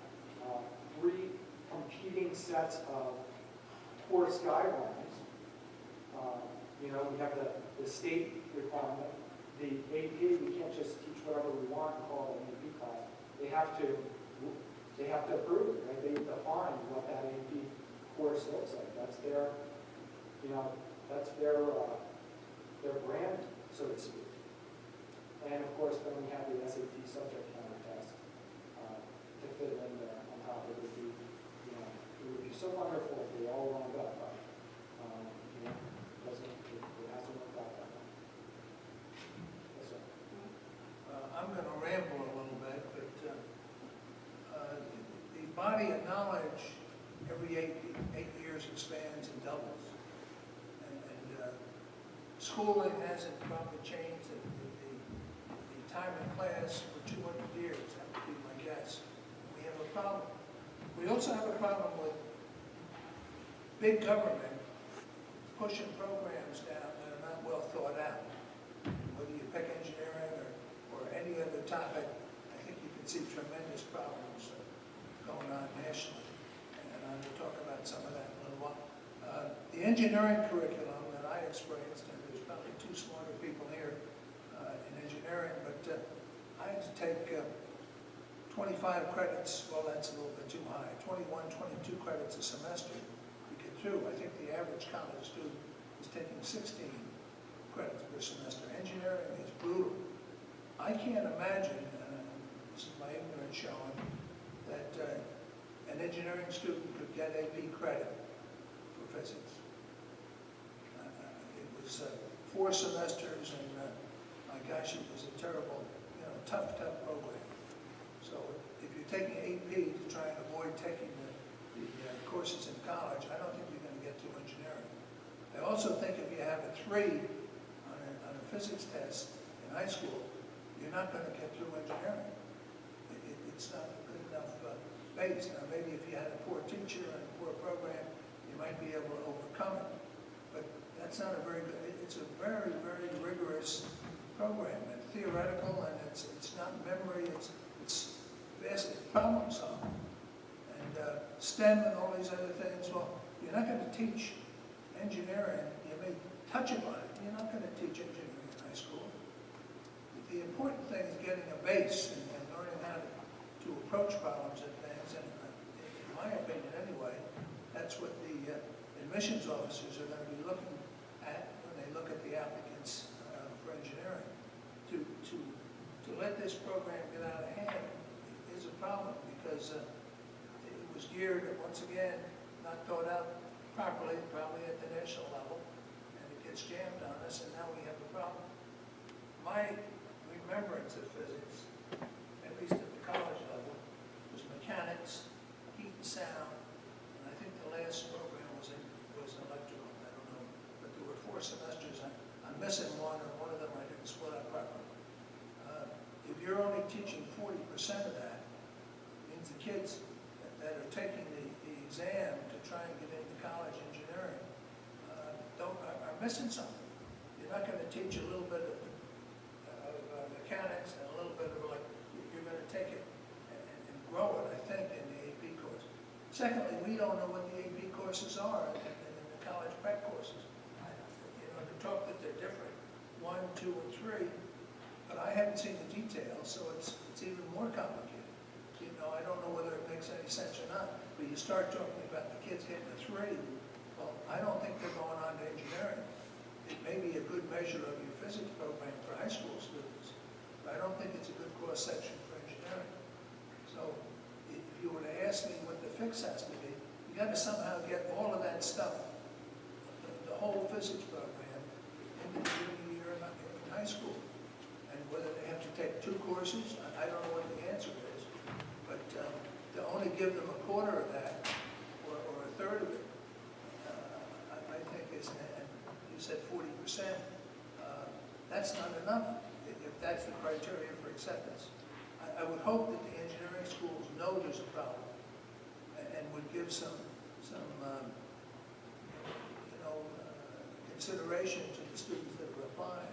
3 competing sets of course guidelines. We have the state requirement. The AP, we can't just teach whatever we want and call it an AP class. They have to approve it, right? They define what that AP course looks like. That's their, their brand, so to speak. And of course, then we have the SAT subject matter test to fit in there on top of it. It would be so wonderful if they all lined up, but it hasn't worked out that way. Yes, sir. I'm going to ramble a little bit, but the body of knowledge every 8 years expands and doubles. And schooling hasn't probably changed. The time in class for 200 years, that would be my guess. We have a problem. We also have a problem with big government pushing programs down that are not well thought out. Whether you pick engineering or any other topic, I think you can see tremendous problems going on nationally. And I will talk about some of that in a little while. The engineering curriculum that I experienced, and there's probably 2 smarter people here in engineering, but I had to take 25 credits, well that's a little bit too high, 21, 22 credits a semester to get through. I think the average college student is taking 16 credits per semester. Engineering is brutal. I can't imagine, this is my ignorance showing, that an engineering student could get AP credit for physics. It was 4 semesters, and my gosh, it was a terrible, tough program. So if you're taking AP to try and avoid taking the courses in college, I don't think you're going to get through engineering. I also think if you have a 3 on a physics test in high school, you're not going to get through engineering. It's not a good enough base. Now maybe if you had a poor teacher and a poor program, you might be able to overcome it. But that's not a very good, it's a very, very rigorous program, and theoretical, and it's not memory, it's basically problem solving. And STEM and all these other things, well, you're not going to teach engineering, you may touch upon it, you're not going to teach engineering in high school. The important thing is getting a base and learning how to approach problems and things, and in my opinion anyway, that's what the admissions officers are going to be looking at when they look at the applicants for engineering, to this program get out of hand is a problem, because it was geared, once again, not thought out properly, probably at the national level, and it gets jammed on us, and now we have a problem. My remembrance of physics, at least at the college level, was mechanics, heat and sound, and I think the last program was electrical, I don't know, but there were 4 semesters. I'm missing one, or one of them I didn't split out properly. If you're only teaching 40% of that, it means the kids that are taking the exam to try and get into college engineering are missing something. You're not going to teach a little bit of mechanics and a little bit of you're going to take it and grow it, I think, in the AP course. Secondly, we don't know what the AP courses are and the college prep courses. To talk that they're different, 1, 2, and 3, but I haven't seen the details, so it's even more complicated. I don't know whether it makes any sense or not, but you start talking about the kids getting a 3, well, I don't think they're going on to engineering. It may be a good measure of your physics program for high school students, but I don't think it's a good cross-section for engineering. So if you were to ask me what the fix has to be, you got to somehow get all of that stuff, the whole physics program, in the junior year in high school. And whether they have to take 2 courses, I don't know what the answer is. But to only give them a quarter of that, or a third of it, I think is, and you said 40%, that's not enough if that's the criteria for acceptance. I would hope that the engineering schools know there's a problem and would give some consideration to the students that are applying.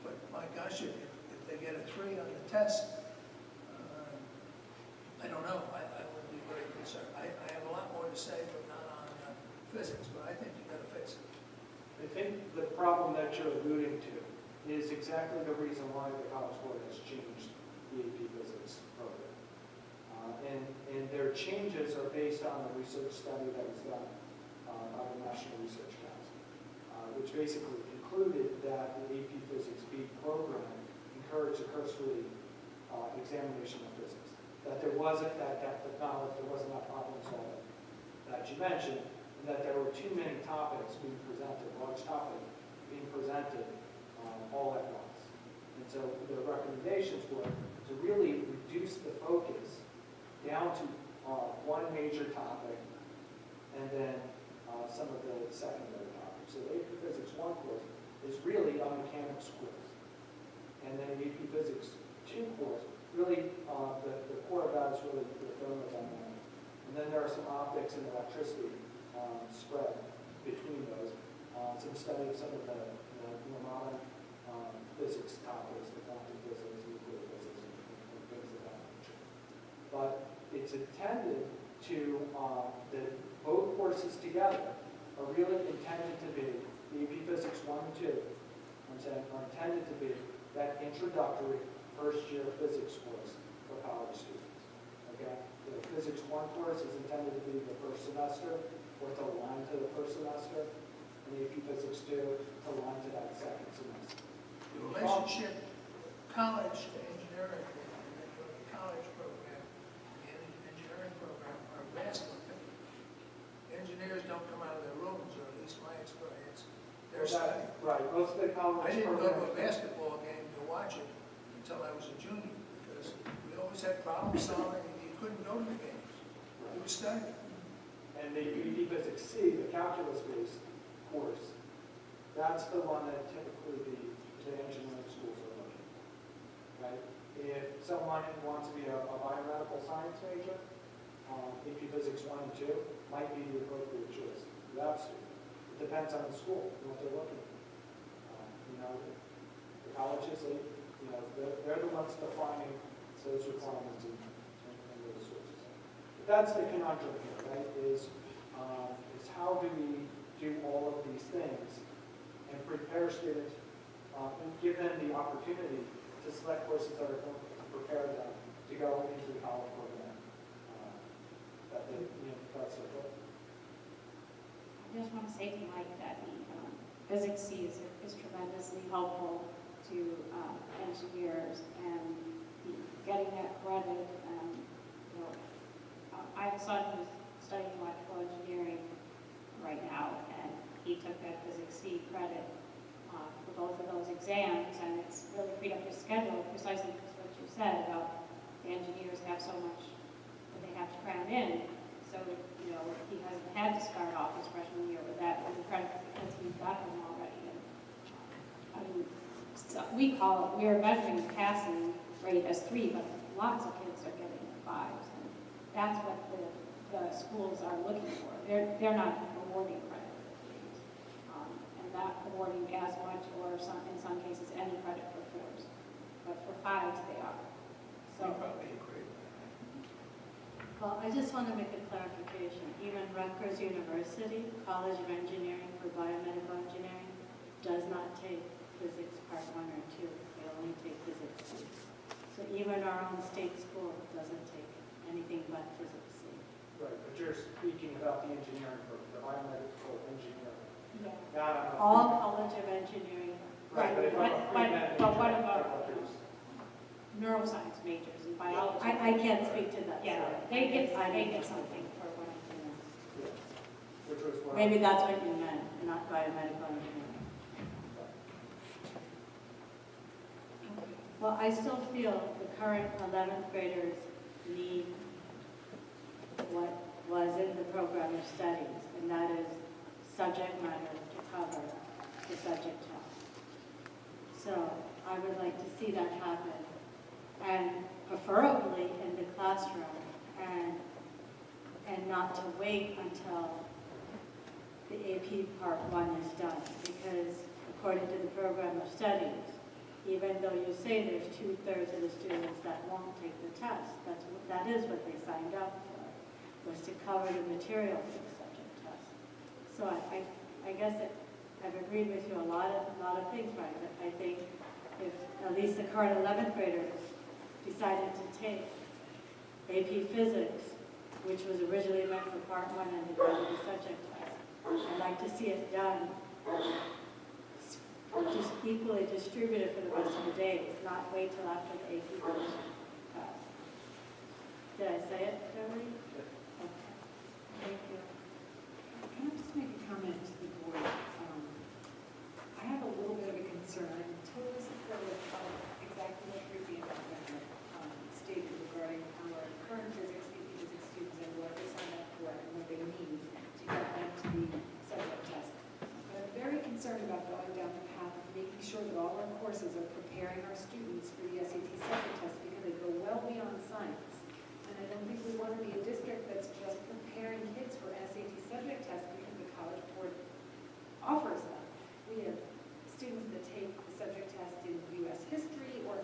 But my gosh, if they get a 3 on the test, I don't know. I would be very concerned. I have a lot more to say, but not on physics, but I think you got to fix it. I think the problem that you're alluding to is exactly the reason why the College Board has changed the AP Physics program. And their changes are based on a research study that was done by the National Research Council, which basically concluded that the AP Physics B program encouraged a cursory examination of physics. That there wasn't that depth of knowledge, there wasn't that problem solving that you mentioned, and that there were too many topics being presented, large topics being presented all at once. And so the recommendations were to really reduce the focus down to one major topic and then some of the secondary topics. So the AP Physics 1 course is really a mechanics course. And then the AP Physics 2 course, really the core of that is really the thermodynamics. And then there are some optics and electricity spread between those. Some study of some of the modern physics topics, the quantum physics, nuclear physics, and things of that nature. But it's intended to, that both courses together are really intended to be, the AP Physics 1 and 2, I'm saying, are intended to be that introductory first-year physics course for college students. Okay? The Physics 1 course is intended to be the first semester, or to align to the first semester, and the AP Physics 2 to align to that second semester. The relationship college to engineering, and the college program, and the engineering program are vastly different. Engineers don't come out of their rooms, or at least my experience. They're studying. Right, most of the college I didn't go to a programs- basketball game to watch it until I was a junior, because we always had problem solving, and you couldn't go to the games. You were studying. And the AP Physics C, the calculus-based course, that's the one that typically the engineering schools are looking at, right? If someone wants to be a biomedical science major, AP Physics 1 and 2 might be the appropriate choice for that student. It depends on the school and what they're looking for. The colleges, they're the ones defining those requirements and those sorts of things. But that's the conundrum here, right? Is how do we do all of these things and prepare students and give them the opportunity to select courses that are going to prepare them to go into the college program that they, that's their goal. I just want to say to Mike that the Physics C is tremendously helpful to engineers, and schedule precisely because what you said about the engineers have so much that they have to cram in. So, you know, he hasn't had to start off his freshman year with that in credit because he's got them already. And, I mean, so we're measuring the passing rate as 3, but lots of kids are getting 5s. And that's what the schools are looking for. They're not awarding credit for 3s. And not awarding as much or in some cases any credit for 4s. But for 5s they are. So Probably agree. Well, I just want to make a clarification. Even Rutgers University, College of Engineering for Biomedical Engineering, does not take physics part 1 or 2. They only take physics 2. So even our own state school doesn't take anything but physics C. Right, but you're speaking about the engineering program, the biomedical engineering. yeah. Not All College of Engineering. Right, but if I'm a pre-med But what major, about there's- neuroscience majors and biology? I can't speak to that. Yeah, sorry. they get I- something for what I'm doing. yeah. Which was what Maybe that's what you meant, not biomedical engineering. Well, I still feel the current 11th graders need what was in the program of studies, and that is subject matter to cover the subject test. So I would like to see that happen, and preferably in the classroom, and not to wait until the AP Part 1 is done, because according to the program of studies, even though you say there's 2/3 of the students that won't take the test, that is what they signed up for, was to cover the material for the subject test. So I guess I've agreed with you a lot of things, right? But I think if at least the current 11th graders decided to take AP Physics, which was originally meant for Part 1 and to go to the subject test, I'd like to see it done just equally distributed for the rest of the days, not wait till after the AP goes test. Did I say it clearly? Okay. Thank you. Can I just make a comment to the board? I have a little bit of a concern. I'm totally supportive of exactly what Ruby and Dr. stated regarding our current physics, AP physics students and what they sign up for and what they need to get them to the subject test. But I'm very concerned about going down the path of making sure that all our courses are preparing our students for the SAT subject test because they go well beyond science. And I don't think we want to be a district that's just preparing kids for SAT subject tests because the College Board offers them. We have students that take the subject test in U.S. history, or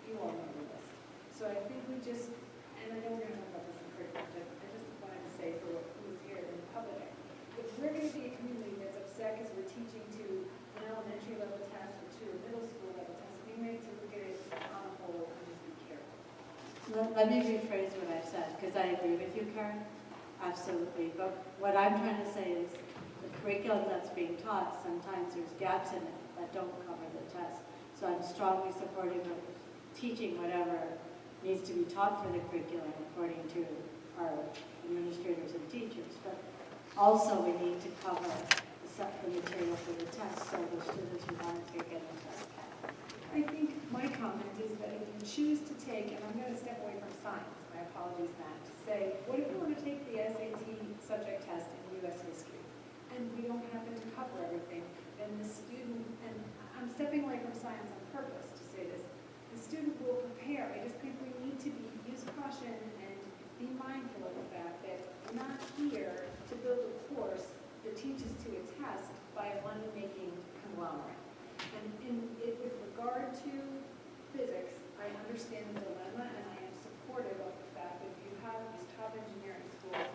you all know the list. So I think we just, and I know we're going to talk about this in curriculum, but I just wanted to say for who's here in the public, if we're going to be a community that's upset because we're teaching to an elementary level test or to a middle school level test, we need to look at it on a whole and just be careful. Let me rephrase what I've said, because I agree with you, Karen, absolutely. But what I'm trying to say is the curriculum that's being taught, sometimes there's gaps in it that don't cover the test. So I'm strongly supportive of teaching whatever needs to be taught for the curriculum according to our administrators and teachers. But also we need to cover the material for the test so the students who want to take it will test. I think my comment is that if you choose to take, and I'm going to step away from science, my apologies, Matt, to say, what if you want to take the SAT subject test in U.S. history, and we don't happen to cover everything, then the student, and I'm stepping away from science on purpose to say this, the student will prepare. I just think we need to use caution and be mindful of the fact that we're not here to build a course that teaches to a test by a money-making conglomerate. And with regard to physics, I understand the dilemma, and I am supportive of the fact that you have these top engineering schools.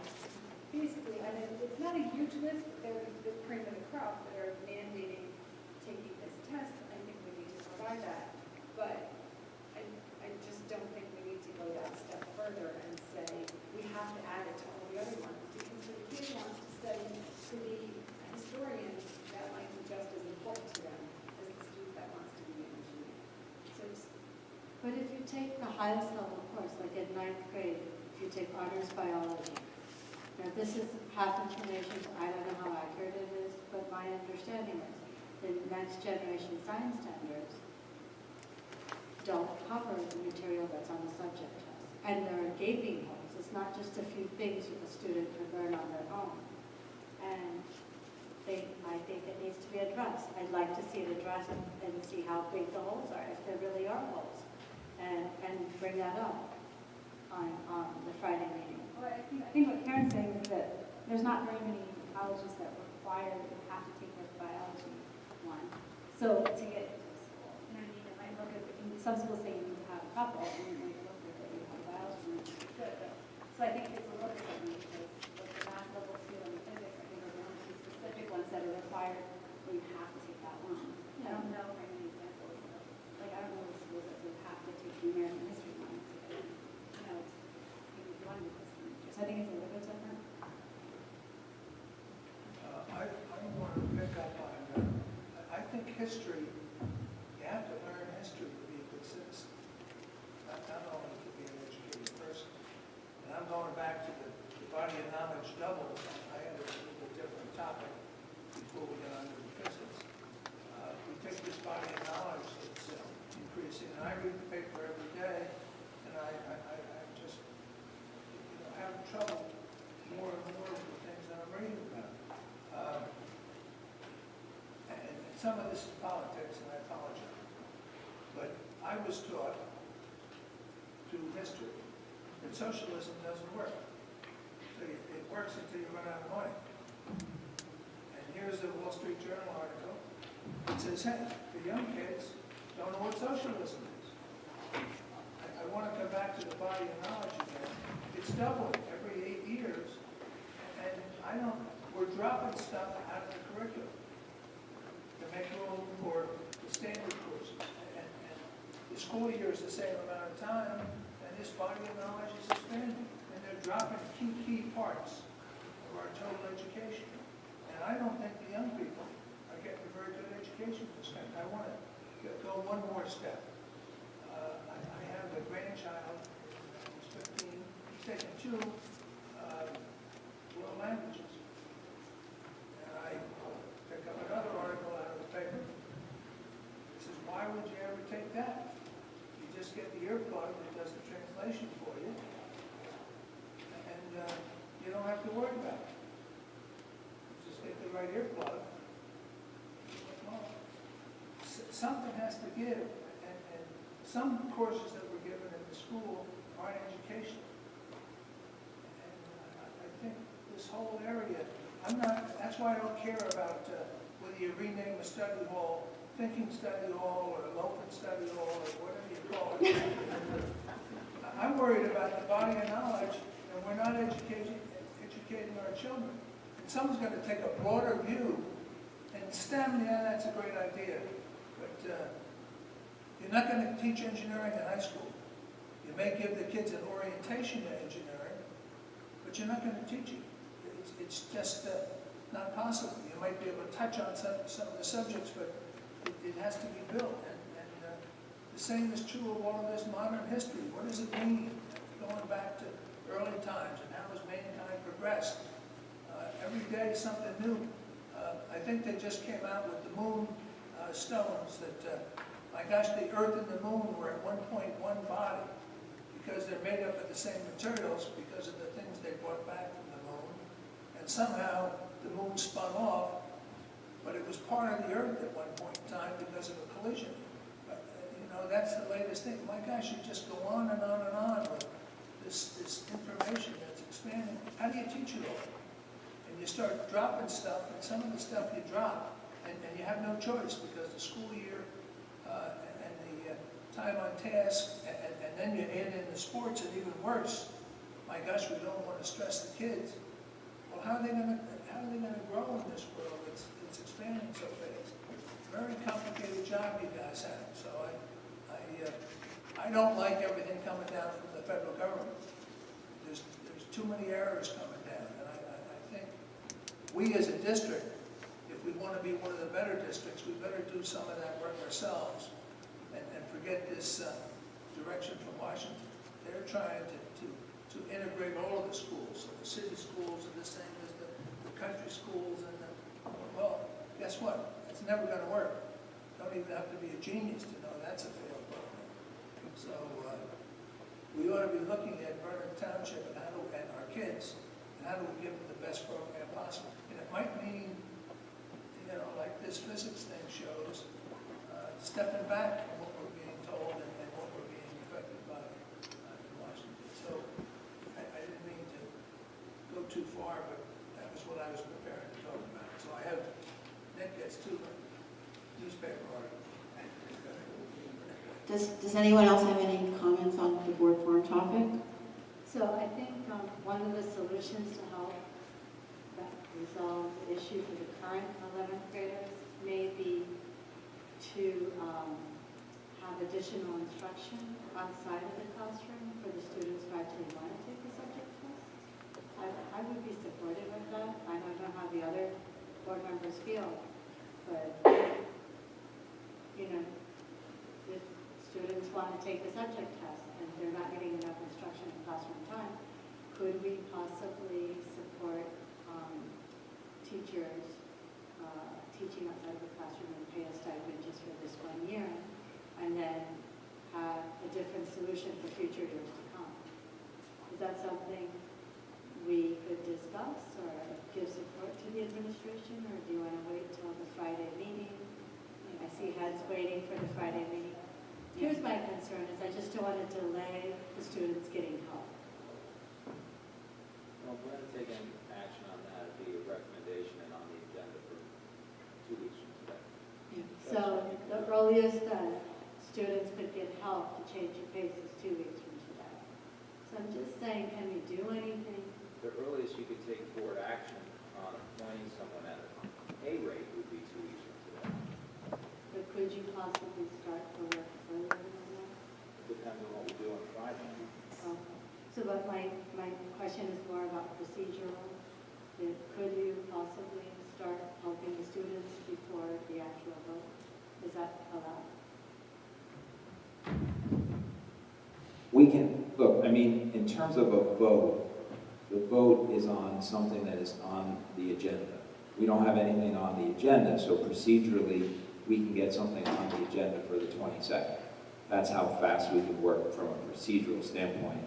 Basically, I mean, it's not a huge list, but they're the cream of the crop that are mandating taking this test. I think we need to provide that. But I just don't think we need to go that step further and say we have to add it to all the other ones. Because if a kid wants to study to be a historian, that might be just as important to them as the student that wants to be an engineer. So But if you take the highest level course, like in 9th grade, if you take honors biology, now this is half information, so I don't know how accurate it is, but my understanding is the next generation science standards cover the material that's on the subject test. And there are gaping holes. It's not just a few things that the student can learn on their own. And I think it needs to be addressed. I'd like to see it addressed and see how big the holes are, if there really are holes, and bring that up on the Friday meeting. Well, I think what Karen's saying is that there's not very many colleges that require that you have to take this biology one. So to get into school, you know what I mean? It might look at, some schools say you need to have a couple, and it might look at that you have biology, and it's good. But, so I think it's a little different because with the math level 2 and the physics, I think are the only two specific ones that are required where you have to take that one. I don't know for any examples of, like, I don't know the schools that say you have to take the American history one to get in. You know, it's, if you want to be history major. So I think it's a little bit different. I want to pick up on, I think history, you have to learn history to be a good citizen, not only to be an educated person. And I'm going back to the body of knowledge double. I had a little different topic before we got onto the physics. We take this body of knowledge that's increasing, and I read the paper every day, and I'm just having trouble more and more with the things that I'm reading about. And some of this is politics, and I apologize. But I was taught through history that socialism doesn't work. So it works until you run out of money. And here's a Wall Street Journal article. It says, hey, the young kids don't know what socialism is. I want to come back to the body of knowledge again. It's doubling every 8 years. And we're dropping stuff out of the curriculum to make room for the standard courses. And the school year is the same amount of time, and this body of knowledge is expanding. And they're dropping key parts of our total education. And I don't think the young people are getting a very good education in this country. I want to go one more step. I have a grandchild who's 15. He's taking 2 world languages. And I pick up another article out of the paper. It says, why would you ever take that? You just get the earplug that does the translation for you, and you don't have to worry about it. You just get the right earplug. Well, something has to give, and some courses that were given in the school aren't educational. I think this whole area, that's why I don't care about whether you rename a study hall Thinking Study Hall or Lopen Study Hall or whatever you call it. I'm worried about the body of knowledge, and we're not educating our children. And someone's going to take a broader view. And STEM, yeah, that's a great idea. But you're not going to teach engineering in high school. You may give the kids an orientation to engineering, but you're not going to teach it. It's just not possible. You might be able to touch on some of the subjects, but it has to be built. And the same is true of all of this modern history. What does it mean? Going back to early times and how has mankind progressed? Every day something new. I think they just came out with the moon stones that, my gosh, the Earth and the moon were at 1.1 body because they're made up of the same materials because of the things they brought back from the moon. And somehow the moon spun off, but it was part of the Earth at one point in time because of a collision. But, that's the latest thing. My gosh, you just go on and on and on with this information that's expanding. How do you teach it all? And you start dropping stuff, and some of the stuff you drop, and you have no choice because the school year and the time on task, and then you add in the sports, and even worse. My gosh, we don't want to stress the kids. Well, how are they going to grow in this world? It's expanding so fast. Very complicated job you guys have. So I don't like everything coming down from the federal government. There's too many errors coming down, and I think we as a district, if we want to be one of the better districts, we better do some of that work ourselves and forget this direction from Washington. They're trying to integrate all of the schools, so the city schools are the same as the country schools, and well, guess what? It's never going to work. You don't even have to be a genius to know that's a failed program. So we ought to be looking at Vernon Township and our kids, and how do we give them the best program possible. And it might mean, like this physics thing shows, stepping back from what we're being told and what we're being affected by in Washington. So I didn't mean to go too far, but that was what I was prepared to talk about. So Nick gets to the newspaper article. Does anyone else have any comments on the board forum topic? So I think one of the solutions to help resolve the issue for the current 11th graders may be to have additional instruction outside of the classroom for the students who actually want to take the subject test. I would be supportive of that. I don't know how the other board members feel, but if students want to take the subject test and they're not getting enough instruction in classroom time, could we possibly support teachers teaching outside of the classroom and pay a stipend just for this 1 year, and then have a different solution for future years to come? Is that something we could discuss or give support to the administration, or do you want to wait till the Friday meeting? I see heads waiting for the Friday meeting. Here's my concern, is I just don't want to delay the students getting help. Well, if we're going to take any action on that, it'd be a recommendation and on the agenda for 2 weeks from today. So the earliest that students could get help to change your pace is 2 weeks from today. So I'm just saying, can we do anything? The earliest you could take board action on appointing someone at a rate would be 2 weeks from today. But could you possibly start the work earlier than that? Depends on what we do on Friday. Okay. So but my question is more about procedural. Could you possibly start helping the students before the actual vote? Is that allowed? We can, look, in terms of a vote, the vote is on something that is on the agenda. We don't have anything on the agenda, so procedurally, we can get something on the agenda for the 22nd. That's how fast we can work from a procedural standpoint.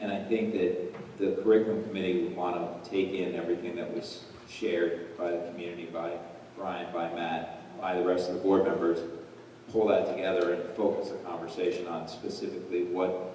And I think that the curriculum committee would want to take in everything that was shared by the community, by Brian, by Matt, by the rest of the board members, pull that together and focus the conversation on specifically what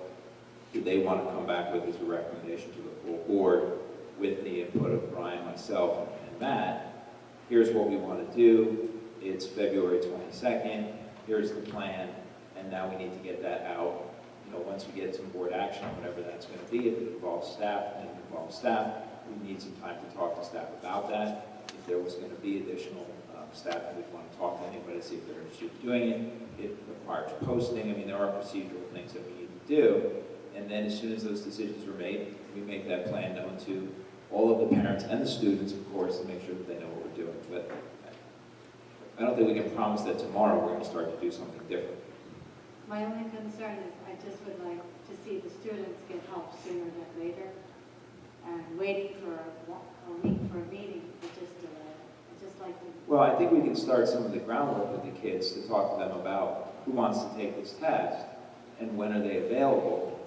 do they want to come back with as a recommendation to the full board with the input of Brian, myself, and Matt. Here's what we want to do. It's February 22nd. Here's the plan. And now we need to get that out. Once we get some board action, whatever that's going to be, if it involves staff, then it involves staff. We need some time to talk to staff about that. If there was going to be additional staff, we'd want to talk to anybody, see if they're interested in doing it. It requires posting. There are procedural things that we need to do. And then as soon as those decisions are made, we make that plan known to all of the parents and the students, of course, to make sure that they know what we're doing. But I don't think we can promise that tomorrow we're going to start to do something different. My only concern is I just would like to see the students get help sooner than later. And waiting for a week for a meeting is just delay. I just like to... Well, I think we can start some of the groundwork with the kids to talk to them about who wants to take this test and when are they available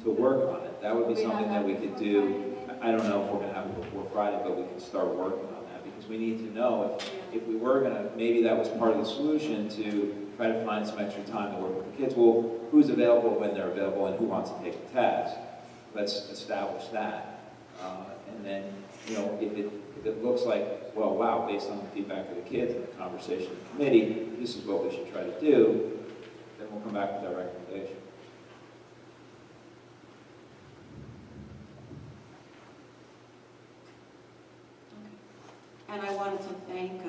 to work on it. That would be something that we could do. I don't know if we're going to have it before Friday, but we can start working on that because we need to know if we were going to, maybe that was part of the solution to try to find some extra time to work with the kids. Well, who's available when they're available and who wants to take the test? Let's establish that. And then, if it looks like, well, wow, based on the feedback of the kids and the conversation of the committee, this is what we should try to do, then we'll come back with our recommendation. And I wanted to thank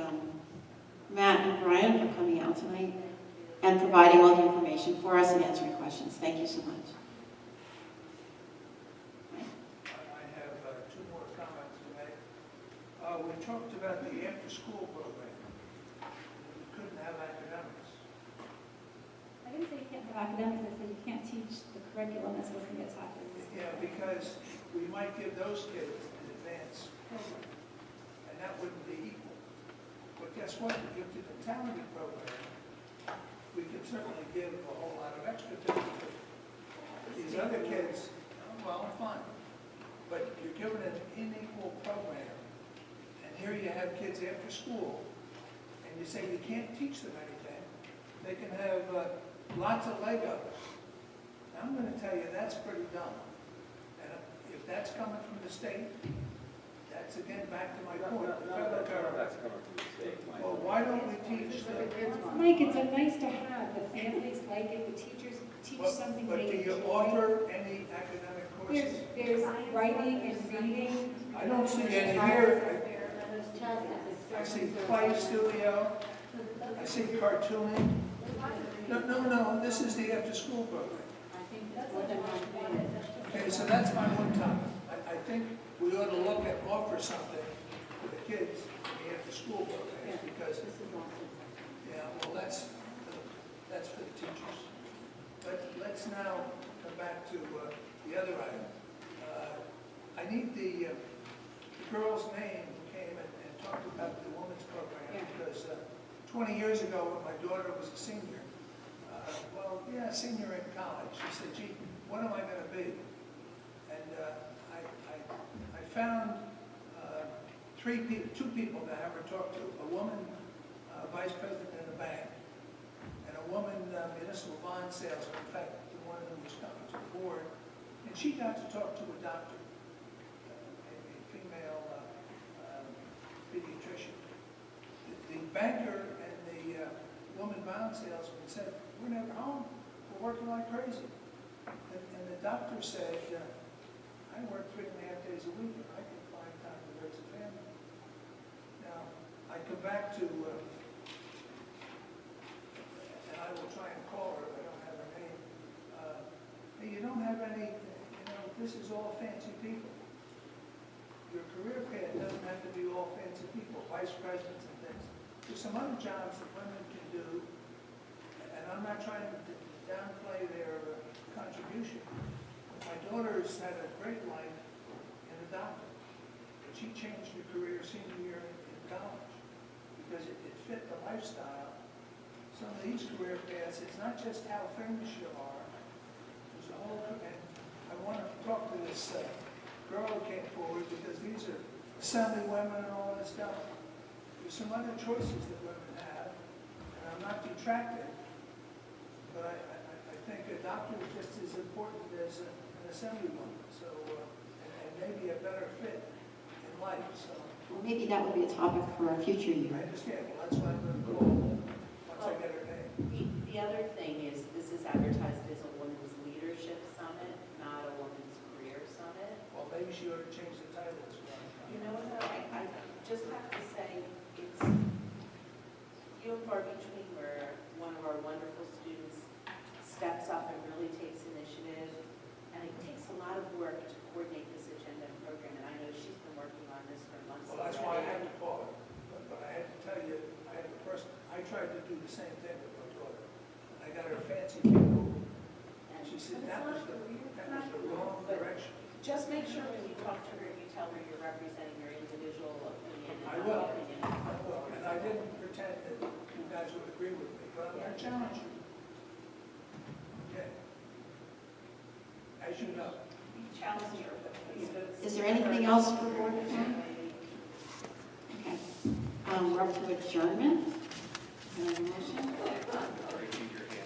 Matt and Brian for coming out tonight and providing all the information for us and answering questions. Thank you so much. I have 2 more comments to make. We talked about the after-school program. We couldn't have academics. I didn't say you can't have academics, I said you can't teach the curriculum that's supposed to get taught in this. Yeah, because we might give those kids an advance program, and that wouldn't be equal. But guess what? We give to the talented program, we can certainly give a whole lot of extra to them. other kids, oh, well, fine. But you're given an unequal program, and here you have kids after school, and you say you can't teach them anything. They can have lots of Legos. Now, I'm going to tell you, that's pretty dumb. And if that's coming from the state, that's again back to my point. The federal government. That's coming from the state, Mike. Well, why don't we teach them? Mike, it's a nice to have, the families like it, the teachers teach something But they do you enjoy. offer any academic courses? There's writing and reading. I don't see any here. I see play studio, I see cartooning. No, this is the after-school program. Okay, so that's my one topic. I think we ought to look at offer something for the kids in the after-school program, because, yeah, well, that's for the teachers. But let's now come back to the other item. I need the girl's name who came and talked about the women's program, because 20 years ago, when my daughter was a senior, senior in college, she said, gee, what am I going to be? And I found two people to have her talk to, a woman vice president in a bank, and a woman municipal bond salesman, in fact, the one who was coming to the board, and she got to talk to a doctor, a female pediatrician. The banker and the woman bond salesman said, we're never home, we're working like crazy. And the doctor said, I work 3.5 days a week and I can find time to raise a family. Now, I come back to, and I will try and call her, I don't have her name. Hey, you don't have any, this is all fancy people. Your career path doesn't have to be all fancy people, vice presidents and things. There's some other jobs that women can do, and I'm not trying to downplay their contribution. My daughter's had a great life in a doctor, but she changed her career senior year in college because it fit the lifestyle. Some of these career paths, it's not just how famous you are. There's a whole, and I want to talk to this girl who came forward because these are assembly women and all this stuff. There's some other choices that women have, and I'm not detracting, but I think a doctor is just as important as an assemblywoman, so, and maybe a better fit in life, so. Well, maybe that would be a topic for a future year. I understand, well, that's what I'm going to call once I get her name. The other thing is, this is advertised as a women's leadership summit, not a women's career summit. Well, maybe she ought to change the title as well. You know what, I just have to say, it's few and far between where one of our wonderful students steps up and really takes initiative, and it takes a lot of work to coordinate this agenda and program, and I know she's been working on this for months. Well, that's why I had to call her, but I had to tell you, I tried to do the same thing with my daughter. I got her fancy people, and she said, that was the wrong direction. Just make sure when you talk to her, you tell her you're representing your individual opinion. I will, and I didn't pretend that you guys would agree with me, but I'm going to challenge you. Okay. As you know. Challenge her, but please don't. Is there anything else for board comment? Okay. We're up to adjournment. Can I have a motion?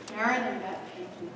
Karen and Beth, thank you.